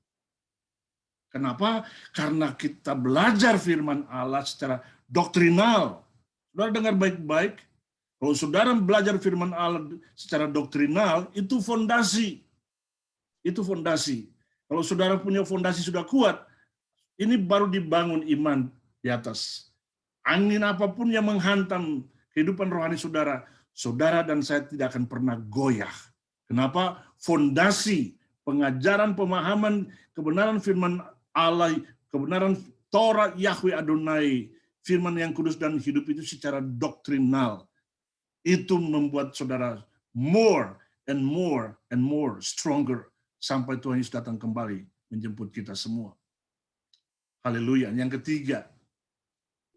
Kenapa? Karena kita belajar firman Allah secara doktrinal. Saudara dengar baik-baik. Kalau saudara belajar firman Allah secara doktrinal, itu fondasi. Itu fondasi. Kalau saudara punya fondasi sudah kuat, ini baru dibangun iman di atas. Angin apapun yang menghantam kehidupan rohani saudara, saudara dan saya tidak akan pernah goyah. Kenapa? Fondasi pengajaran, pemahaman, kebenaran firman Allah, kebenaran Taurat Yahweh Adonai, firman yang kudus dan hidup itu secara doktrinal. Itu membuat saudara more and more and more stronger sampai Tuhan Yesus datang kembali menjemput kita semua. Haleluya. Yang ketiga,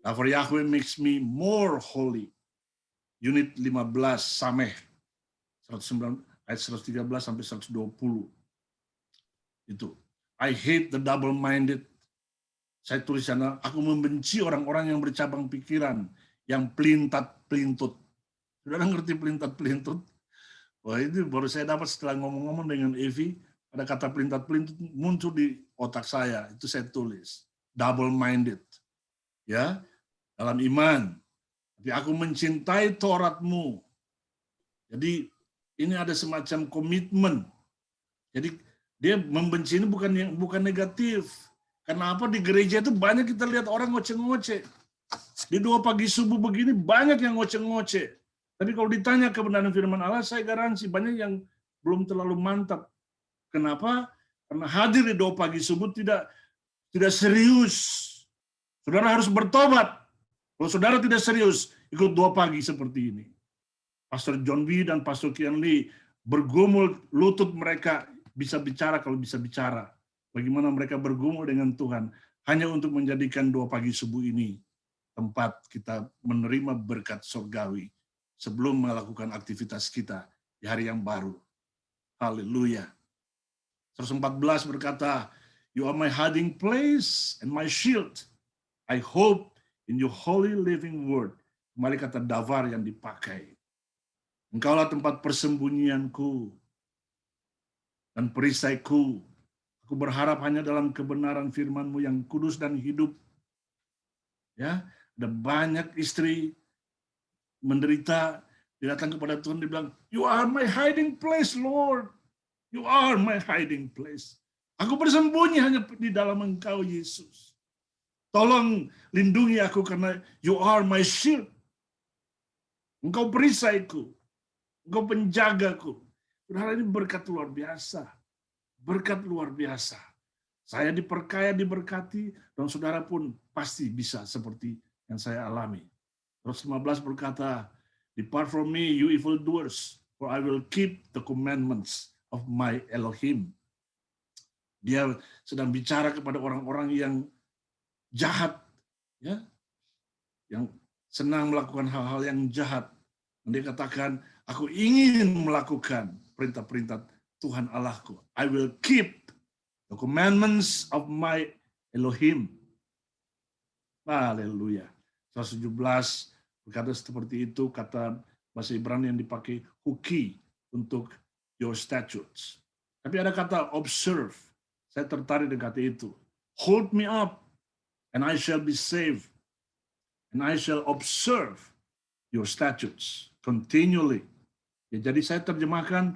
for Yahweh makes me more holy. Unit 15, Sameh, 109, ayat 113 sampai 120. Itu. I hate the double-minded. Saya tulis sana, aku membenci orang-orang yang bercabang pikiran, yang pelintat-pelintut. Saudara ngerti pelintat-pelintut? Wah, itu baru saya dapat setelah ngomong-ngomong dengan Evi, ada kata pelintat-pelintut muncul di otak saya, itu saya tulis. Double-minded. Ya, dalam iman. Tapi aku mencintai Taurat-Mu. Jadi ini ada semacam komitmen. Jadi dia membenci ini bukan negatif. Kenapa di gereja itu banyak kita lihat orang ngoceh-ngoceh. Di 2 pagi subuh begini banyak yang ngoceh-ngoceh. Tapi kalau ditanya kebenaran firman Allah, saya garansi banyak yang belum terlalu mantap. Kenapa? Karena hadir di 2 pagi subuh tidak serius. Saudara harus bertobat. Kalau saudara tidak serius, ikut 2 pagi seperti ini. Pastor John B. dan Pastor Kian Lee bergumul, lutut mereka bisa bicara kalau bisa bicara. Bagaimana mereka bergumul dengan Tuhan hanya untuk menjadikan 2 pagi subuh ini tempat kita menerima berkat surgawi sebelum melakukan aktivitas kita di hari yang baru. Haleluya. 114 berkata, You are my hiding place and my shield. I hope in your holy living word. Kembali kata davar yang dipakai. Engkaulah tempat persembunyianku dan perisaiku. Aku berharap hanya dalam kebenaran firman-Mu yang kudus dan hidup. Ya, ada banyak istri menderita, dia datang kepada Tuhan, dia bilang, You are my hiding place, Lord. You are my hiding place. Aku bersembunyi hanya di dalam Engkau, Yesus. Tolong lindungi aku karena you are my shield. Engkau perisaiku. Engkau penjagaku. Saudara, ini berkat luar biasa. Berkat luar biasa. Saya diperkaya, diberkati, dan saudara pun pasti bisa seperti yang saya alami. Terus 15 berkata, "Depart from me, you evildoers, for I will keep the commandments of my Elohim." Dia sedang bicara kepada orang-orang yang jahat, ya, yang senang melakukan hal-hal yang jahat. Dan dia katakan, aku ingin melakukan perintah-perintah Tuhan Allahku. I will keep the commandments of my Elohim. Haleluya. 117 berkata seperti itu, kata bahasa Ibrani yang dipakai huki untuk your statutes. Tapi ada kata observe. Saya tertarik dengan kata itu. Hold me up and I shall be saved. And I shall observe your statutes continually. Ya, jadi saya terjemahkan,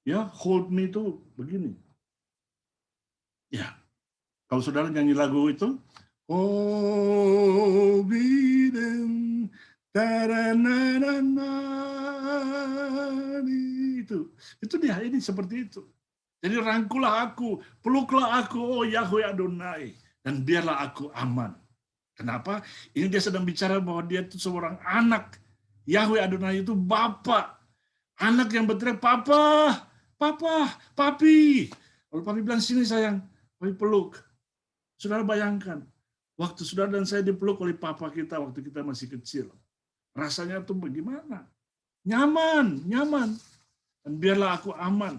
ya, hold me itu begini. Ya, kalau saudara nyanyi lagu itu, hold me then, itu dia, ini seperti itu. Jadi rangkulah aku, peluklah aku, oh Yahweh Adonai, dan biarlah aku aman. Kenapa? Ini dia sedang bicara bahwa dia itu seorang anak. Yahweh Adonai itu Bapa. Anak yang berteriak, Papa, Papa, Papi. Kalau Papi bilang, sini sayang, Papi peluk. Saudara bayangkan, waktu saudara dan saya dipeluk oleh Papa kita waktu kita masih kecil. Rasanya tuh bagaimana? Nyaman, nyaman. Dan biarlah aku aman.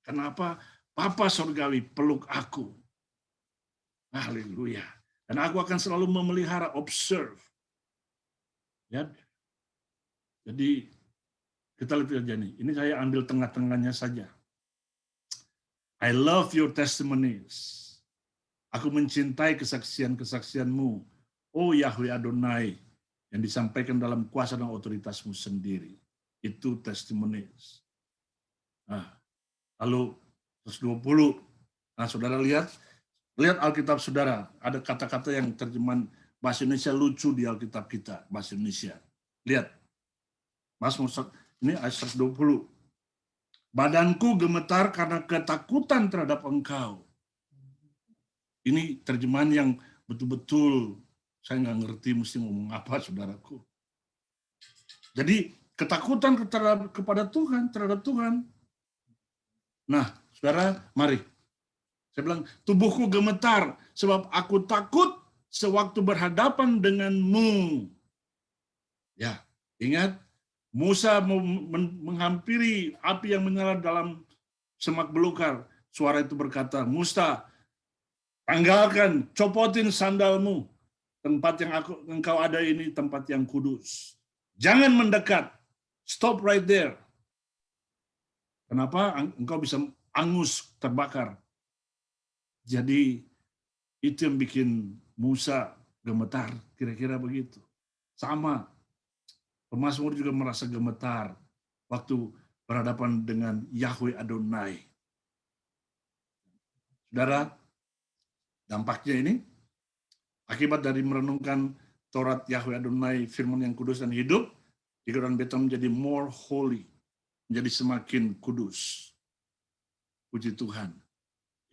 Kenapa? Papa surgawi peluk aku. Haleluya. Dan aku akan selalu memelihara, observe. Ya. Jadi kita lihat aja nih. Ini saya ambil tengah-tengahnya saja. I love your testimonies. Aku mencintai kesaksian-kesaksianmu. Oh Yahweh Adonai. Yang disampaikan dalam kuasa dan otoritasmu sendiri. Itu testimonies. Nah, lalu 120. Nah, saudara lihat Alkitab saudara. Ada kata-kata yang terjemahan bahasa Indonesia lucu di Alkitab kita. Bahasa Indonesia. Lihat. Mazmur ini ayat 120. Badanku gemetar karena ketakutan terhadap engkau. Ini terjemahan yang betul-betul saya nggak ngerti mesti ngomong apa, saudaraku. Jadi ketakutan kepada Tuhan, terhadap Tuhan. Nah, saudara, mari. Saya bilang, tubuhku gemetar sebab aku takut sewaktu berhadapan denganmu. Ya, ingat, Musa menghampiri api yang menyala dalam semak belukar. Suara itu berkata, Musa, tanggalkan, copotin sandalmu. Tempat yang engkau ada ini tempat yang kudus. Jangan mendekat. Stop right there. Kenapa? Engkau bisa angus, terbakar. Jadi itu yang bikin Musa gemetar, kira-kira begitu. Sama, pemazmur juga merasa gemetar waktu berhadapan dengan Yahweh Adonai. Saudara, dampaknya ini, akibat dari merenungkan Taurat Yahweh Adonai, firman yang kudus dan hidup, pikiran beta menjadi more holy, menjadi semakin kudus. Puji Tuhan.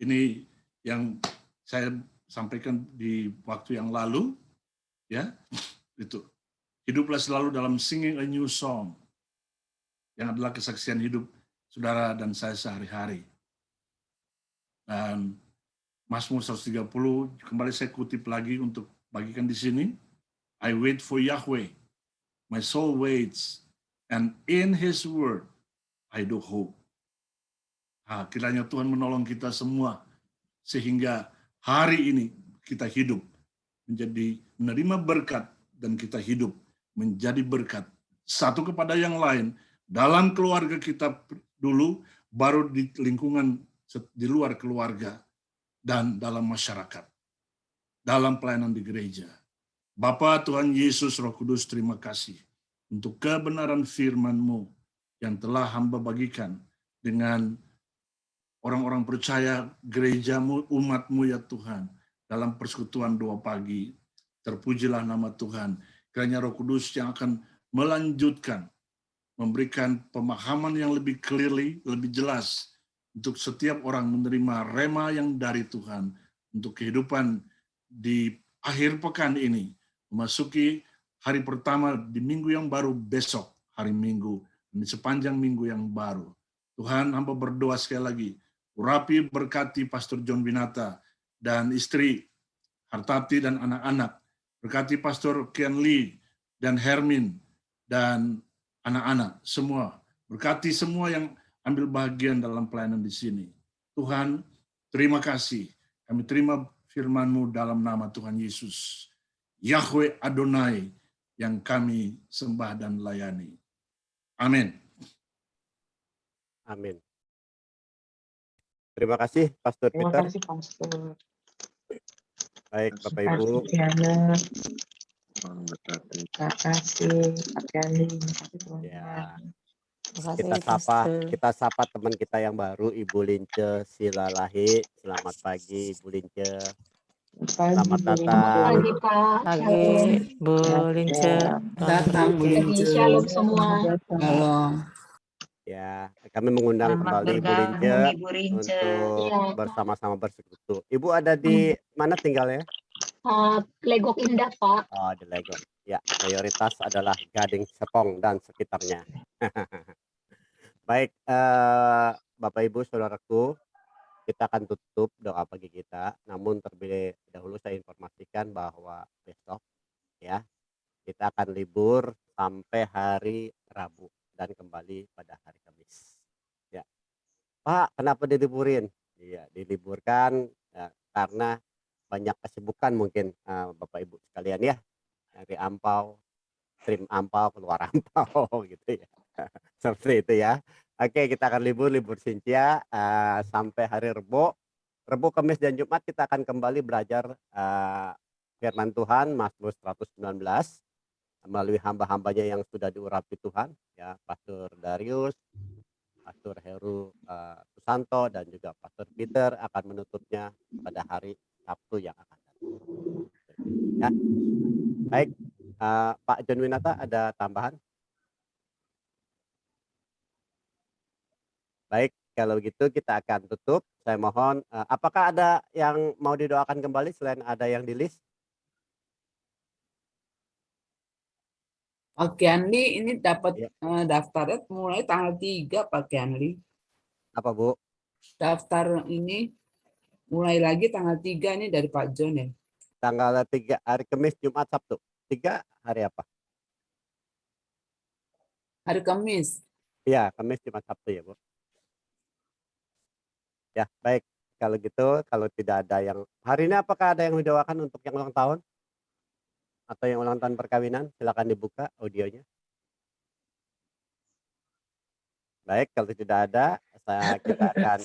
Ini yang saya sampaikan di waktu yang lalu, ya, itu. Hiduplah selalu dalam singing a new song, yang adalah kesaksian hidup saudara dan saya sehari-hari. Dan Mazmur 130, kembali saya kutip lagi untuk bagikan di sini. I wait for Yahweh, my soul waits, and in His word I do hope. Kiranya Tuhan menolong kita semua, sehingga hari ini kita hidup menjadi menerima berkat dan kita hidup menjadi berkat satu kepada yang lain dalam keluarga kita dulu, baru di lingkungan di luar keluarga dan dalam masyarakat, dalam pelayanan di gereja. Bapa Tuhan Yesus Roh Kudus, terima kasih untuk kebenaran firman-Mu yang telah hamba bagikan dengan orang-orang percaya gereja-Mu, umat-Mu ya Tuhan. dalam persekutuan doa pagi. Terpujilah nama Tuhan. Kiranya Roh Kudus yang akan melanjutkan, memberikan pemahaman yang lebih clearly, lebih jelas untuk setiap orang menerima rema yang dari Tuhan untuk kehidupan di akhir pekan ini, memasuki hari pertama di minggu yang baru besok, hari Minggu, di sepanjang minggu yang baru. Tuhan, hamba berdoa sekali lagi, urapi berkati Pastor John Winata dan istri Hartati dan anak-anak, berkati Pastor Kian Lee dan Hermin dan anak-anak semua, berkati semua yang ambil bagian dalam pelayanan di sini. Tuhan, terima kasih. Kami terima firman-Mu dalam nama Tuhan Yesus. Yahweh Adonai yang kami sembah dan layani. Amin. Amin. Terima kasih Pastor Terima Peter. kasih, Pastor. Baik Bapak Ibu. Diana. Terima kasih, Pak Gani. Terima kasih, teman-teman. Ya, Terima kasih, kita sapa teman kita yang baru, Ibu Lince Silalahi. Selamat pagi Ibu Lince. Selamat datang. Pagi Pak, Pagi, Bu Lince. Datang Bu Lince. Shalom semua. Shalom. Ya, kami mengundang Selamat kembali Ibu Lince Ibu Lince. untuk Ya, bersama-sama bersekutu. Ibu ada di mana tinggalnya? Legok Indah Pak. Oh, di Legok. Ya, mayoritas adalah Gading Serpong dan sekitarnya. Baik, Bapak Ibu Saudaraku, kita akan tutup doa pagi kita. Namun terlebih dahulu saya informasikan bahwa besok ya kita akan libur sampai hari Rabu dan kembali pada hari Kamis. Ya, Pak, kenapa diliburin? Iya, diliburkan karena banyak kesibukan mungkin Bapak Ibu sekalian ya, dari ampau, trim ampau, keluar ampau gitu ya. Seperti itu ya. Oke, kita akan libur Sintia sampai hari Rebo, Kamis dan Jumat kita akan kembali belajar firman Tuhan Mazmur 119 melalui hamba-hambanya yang sudah diurapi Tuhan ya, Pastor Darius, Pastor Heru Susanto dan juga Pastor Peter akan menutupnya pada hari Sabtu yang akan datang. Ya. Baik, Pak John Winata ada tambahan? Baik, kalau gitu kita akan tutup. Saya mohon, apakah ada yang mau didoakan kembali selain ada yang di list? Pak Kianli ini dapat Ya. daftarnya mulai tanggal 3 Pak Kianli. Apa Bu? Daftar ini mulai lagi tanggal 3 ini dari Pak John ya. Tanggal 3 hari Kamis, Jumat, Sabtu. 3 hari apa? Hari Kamis. Iya, Kamis, Jumat, Sabtu ya Bu. Ya, baik. Kalau gitu, kalau tidak ada yang hari ini, apakah ada yang didoakan untuk yang ulang tahun? Atau yang ulang tahun perkawinan? Silakan dibuka audionya. Baik, kalau tidak ada, kita akan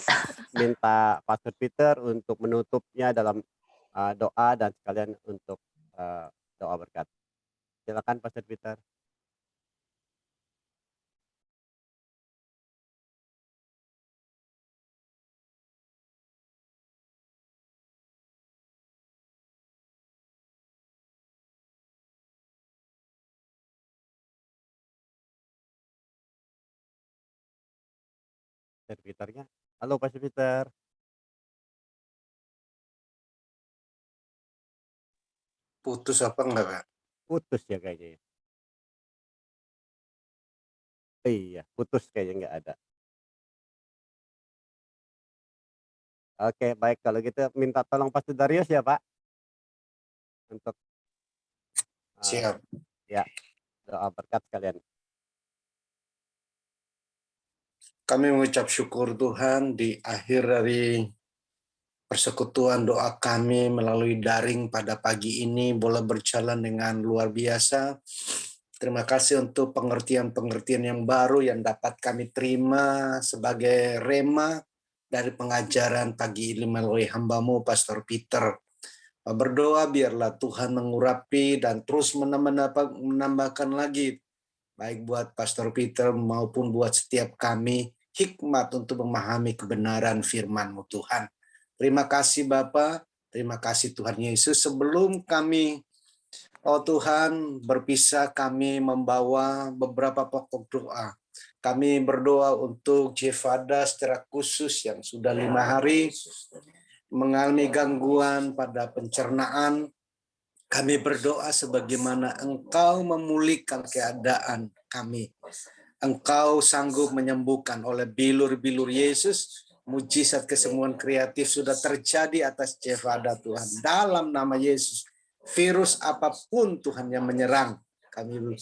minta Pastor Peter untuk menutupnya dalam doa dan sekalian untuk doa berkat. Silakan Pastor Peter. Pastor Peternya. Halo Pastor Peter. Putus apa enggak, Pak? Putus ya kayaknya. Iya, putus kayaknya nggak ada. Oke, baik kalau gitu minta tolong Pastor Darius ya Pak. Untuk Siap. ya, doa berkat sekalian. Kami mengucap syukur Tuhan di akhir dari persekutuan doa kami melalui daring pada pagi ini boleh berjalan dengan luar biasa. Terima kasih untuk pengertian-pengertian yang baru yang dapat kami terima sebagai rema dari pengajaran pagi ini melalui hamba-Mu Pastor Peter. Berdoa biarlah Tuhan mengurapi dan terus menambahkan lagi baik buat Pastor Peter maupun buat setiap kami hikmat untuk memahami kebenaran firman-Mu Tuhan. Terima kasih Bapa, Terima kasih Tuhan Yesus. Sebelum kami, oh Tuhan, berpisah, kami membawa beberapa pokok doa. Kami berdoa untuk Jevada secara khusus yang sudah 5 hari mengalami gangguan pada pencernaan. Kami berdoa sebagaimana Engkau memulihkan keadaan kami. Engkau sanggup menyembuhkan oleh bilur-bilur Yesus. Mujizat kesembuhan kreatif sudah terjadi atas Jevada Tuhan. Dalam nama Yesus, virus apapun Tuhan yang menyerang kami,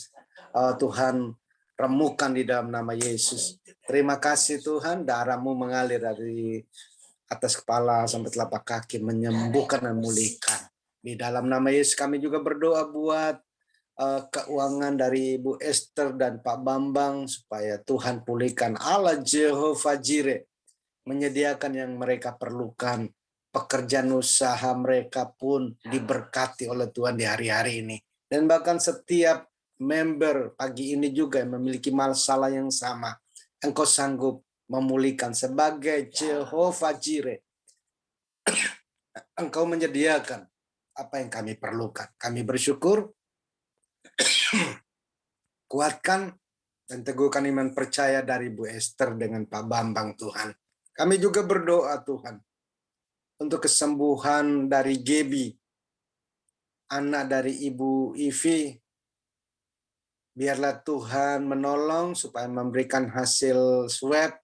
Tuhan remukan di dalam nama Yesus. Terima kasih Tuhan, darah-Mu mengalir dari atas kepala sampai telapak kaki, menyembuhkan dan memulihkan. Di dalam nama Yesus kami juga berdoa buat keuangan dari Ibu Esther dan Pak Bambang, supaya Tuhan pulihkan. Allah Jehovah Jireh menyediakan yang mereka perlukan. Pekerjaan usaha mereka pun diberkati oleh Tuhan di hari-hari ini. Dan bahkan setiap member pagi ini juga yang memiliki masalah yang sama, Engkau sanggup memulihkan. Sebagai Jehovah Jireh, Engkau menyediakan apa yang kami perlukan. Kami bersyukur. Kuatkan dan teguhkan iman percaya dari Bu Esther dengan Pak Bambang Tuhan. Kami juga berdoa Tuhan untuk kesembuhan dari Gebi, anak dari Ibu Ivi. Biarlah Tuhan menolong supaya memberikan hasil swab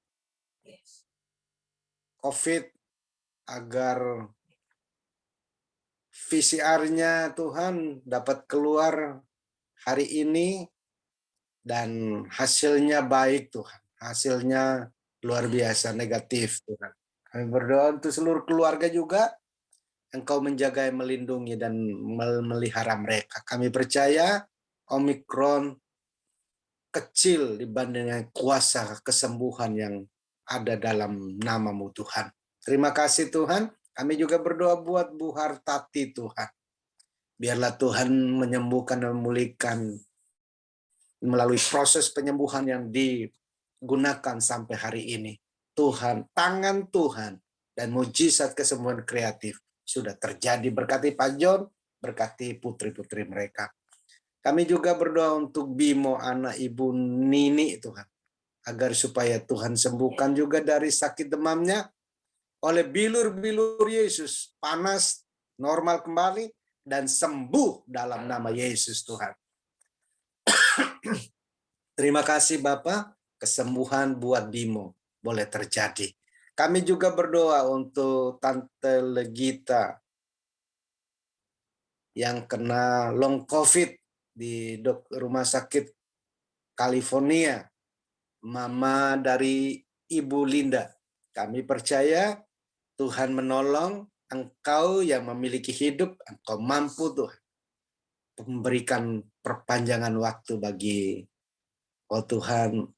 COVID agar PCR-nya Tuhan dapat keluar hari ini dan hasilnya baik Tuhan. Hasilnya luar biasa negatif Tuhan. Kami berdoa untuk seluruh keluarga juga. Engkau menjaga, melindungi, dan memelihara mereka. Kami percaya Omikron kecil dibandingkan kuasa kesembuhan yang ada dalam nama-Mu Tuhan. Terima kasih Tuhan. Kami juga berdoa buat Bu Hartati Tuhan. Biarlah Tuhan menyembuhkan dan memulihkan melalui proses penyembuhan yang digunakan sampai hari ini. Tuhan, tangan Tuhan dan mujizat kesembuhan kreatif sudah terjadi. Berkati Pak John, berkati putri-putri mereka. Kami juga berdoa untuk Bimo, anak Ibu Nini Tuhan, agar supaya Tuhan sembuhkan juga dari sakit demamnya oleh bilur-bilur Yesus, panas, normal kembali, dan sembuh dalam nama Yesus Tuhan. Terima kasih Bapak, kesembuhan buat Bimo boleh terjadi. Kami juga berdoa untuk Tante Legita yang kena long COVID di rumah sakit California, mama dari Ibu Linda. Kami percaya Tuhan menolong. Engkau yang memiliki hidup, Engkau mampu Tuhan memberikan perpanjangan waktu bagi Tuhan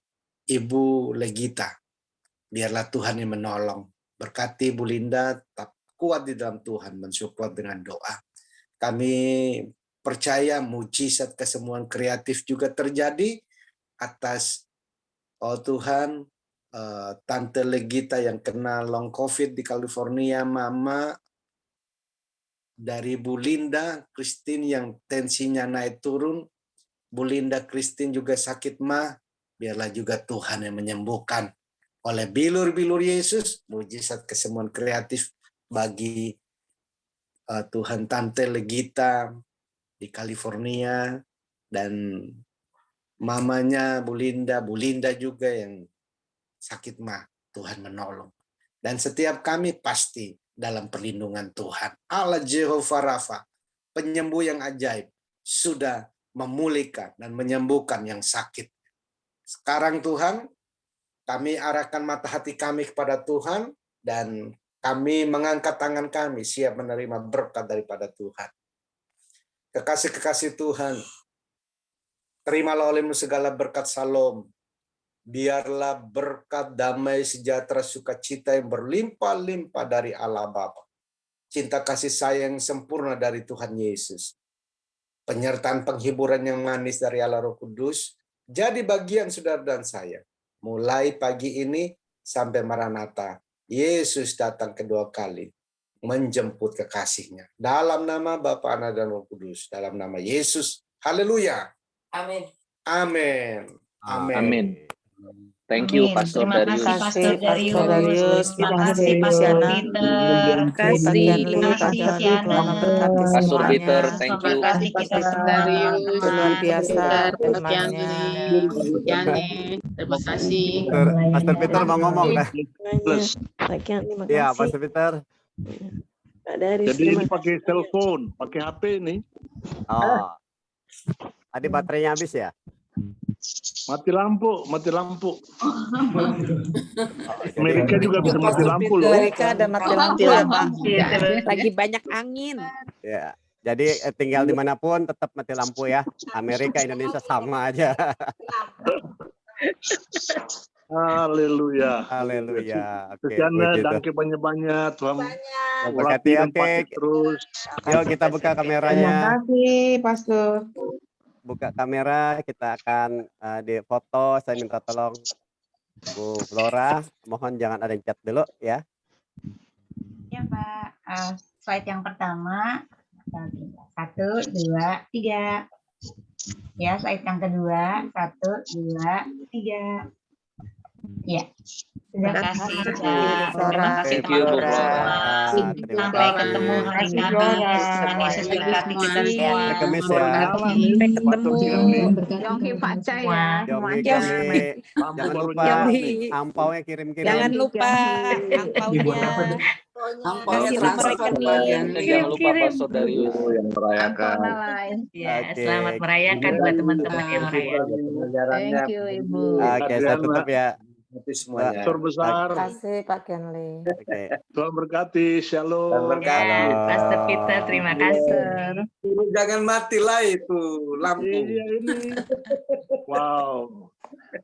Ibu Legita. Biarlah Tuhan yang menolong. Berkati Bu Linda, tetap kuat di dalam Tuhan, mensupport dengan doa. Kami percaya mujizat kesembuhan kreatif juga terjadi atas Tuhan, Tante Legita yang kena long COVID di California, mama dari Bu Linda Christine yang tensinya naik turun. Bu Linda Christine juga sakit mah, biarlah juga Tuhan yang menyembuhkan oleh bilur-bilur Yesus, mujizat kesembuhan kreatif bagi Tuhan Tante Legita di California, dan mamanya Bu Linda juga yang sakit mah, Tuhan menolong. Dan setiap kami pasti dalam perlindungan Tuhan. Allah Jehovah Rafa, penyembuh yang ajaib, sudah memulihkan dan menyembuhkan yang sakit. Sekarang Tuhan, kami arahkan mata hati kami kepada Tuhan, dan kami mengangkat tangan kami siap menerima berkat daripada Tuhan. Kekasih-kekasih Tuhan, terimalah oleh-Mu segala berkat salom. Biarlah berkat damai, sejahtera, sukacita yang berlimpah-limpah dari Allah Bapa. Cinta kasih sayang sempurna dari Tuhan Yesus. Penyertaan penghiburan yang manis dari Allah Roh Kudus jadi bagian saudara dan saya. Mulai pagi ini sampai Maranatha, Yesus datang kedua kali. menjemput kekasihnya. Dalam nama Bapa, Anak, dan Roh Kudus. Dalam nama Yesus. Haleluya. Amin. Amin. Amin. Amin. Thank you, Amin. Pastor Terima Darius. kasih, Terima kasih, Pastor Darius. Terima Terima kasih, kasih, Pastor Siana. Peter. Pak Kianli, Terima Pak kasih, Dodi, Siana. Tuhan memberkati Pastor semuanya. Peter, thank Terima you. kasih kita semua. Itu luar biasa firman-Nya. Yani, terima kasih. Pastor Peter mau ngomong dah. Plus. Pak Kianli, terima Iya, kasih. Pastor Peter. Pak Darius, Jadi terima ini pakai kasih. telepon, pakai HP ini. Oh. Tadi baterainya habis ya? Mati lampu, mati lampu. Oh, Amerika jadi, juga bisa mati lampu loh. Mereka ada mati lampu ya, Pak. Lagi banyak angin. ya. Jadi tinggal dimanapun tetap mati lampu ya. Amerika, Indonesia sama aja. Haleluya. Haleluya. Oke, Sekian puji Tuhan. danke banyak-banyak Tuhan. Berkati, dan oke. pakai terus. Yuk kita buka Terima kameranya. kasih, Pastor. Buka kamera, kita akan di foto. Saya minta tolong Bu Flora, mohon jangan ada yang chat dulu ya. Ya, Pak. Slide yang pertama. 1, 2, 3. Ya, slide yang kedua. 1, 2, 3. Ya. Terima kasih, Kak. Terima kasih, Thank you, Bu teman-teman Flora. semua. Terima Sampai kasih. ketemu hari Terima kasih, Kamis. Flora. Tuhan Yesus memberkati kita semua. Sampai Kamis ya. Sampai ketemu. Memberkati Yonghi kita Pak semua. Caya. Yonghi Semuanya. kami. Lampu Jangan baru lupa nyala Yonghi. nih. ampaunya kirim-kirim. Jangan lupa angpaunya. Ampaunya Kasih nomor transfer Pak rekening. Yani. Jangan lupa Pastor Darius. Yang merayakan. Ya, Oke. selamat merayakan buat teman-teman yang merayakan. Pengajarannya. Thank you, Ibu. Oke, saya Adriana. tutup ya. Nanti semuanya. Pastor besar. Terima kasih, Pak Kianli. Oke. Tuhan berkati. Shalom. Dan berkati. Ya, Pastor Peter, terima kasih. Jangan matilah itu lampu. Iya ini. Wow.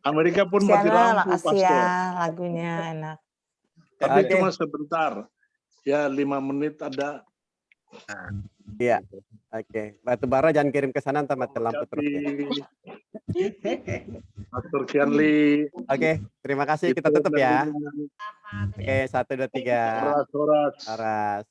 Amerika pun mati Siana, lampu, makasih Pastor. ya lagunya enak. Tapi Oke. cuma sebentar. Ya 5 menit ada. Iya. Oke. Batu bara jangan kirim ke sana ntar mati lampu terus ya. Pastor Kianli. Oke, terima kasih. Kita tutup ya. Oke, 1, 2, 3. Horas. Aras.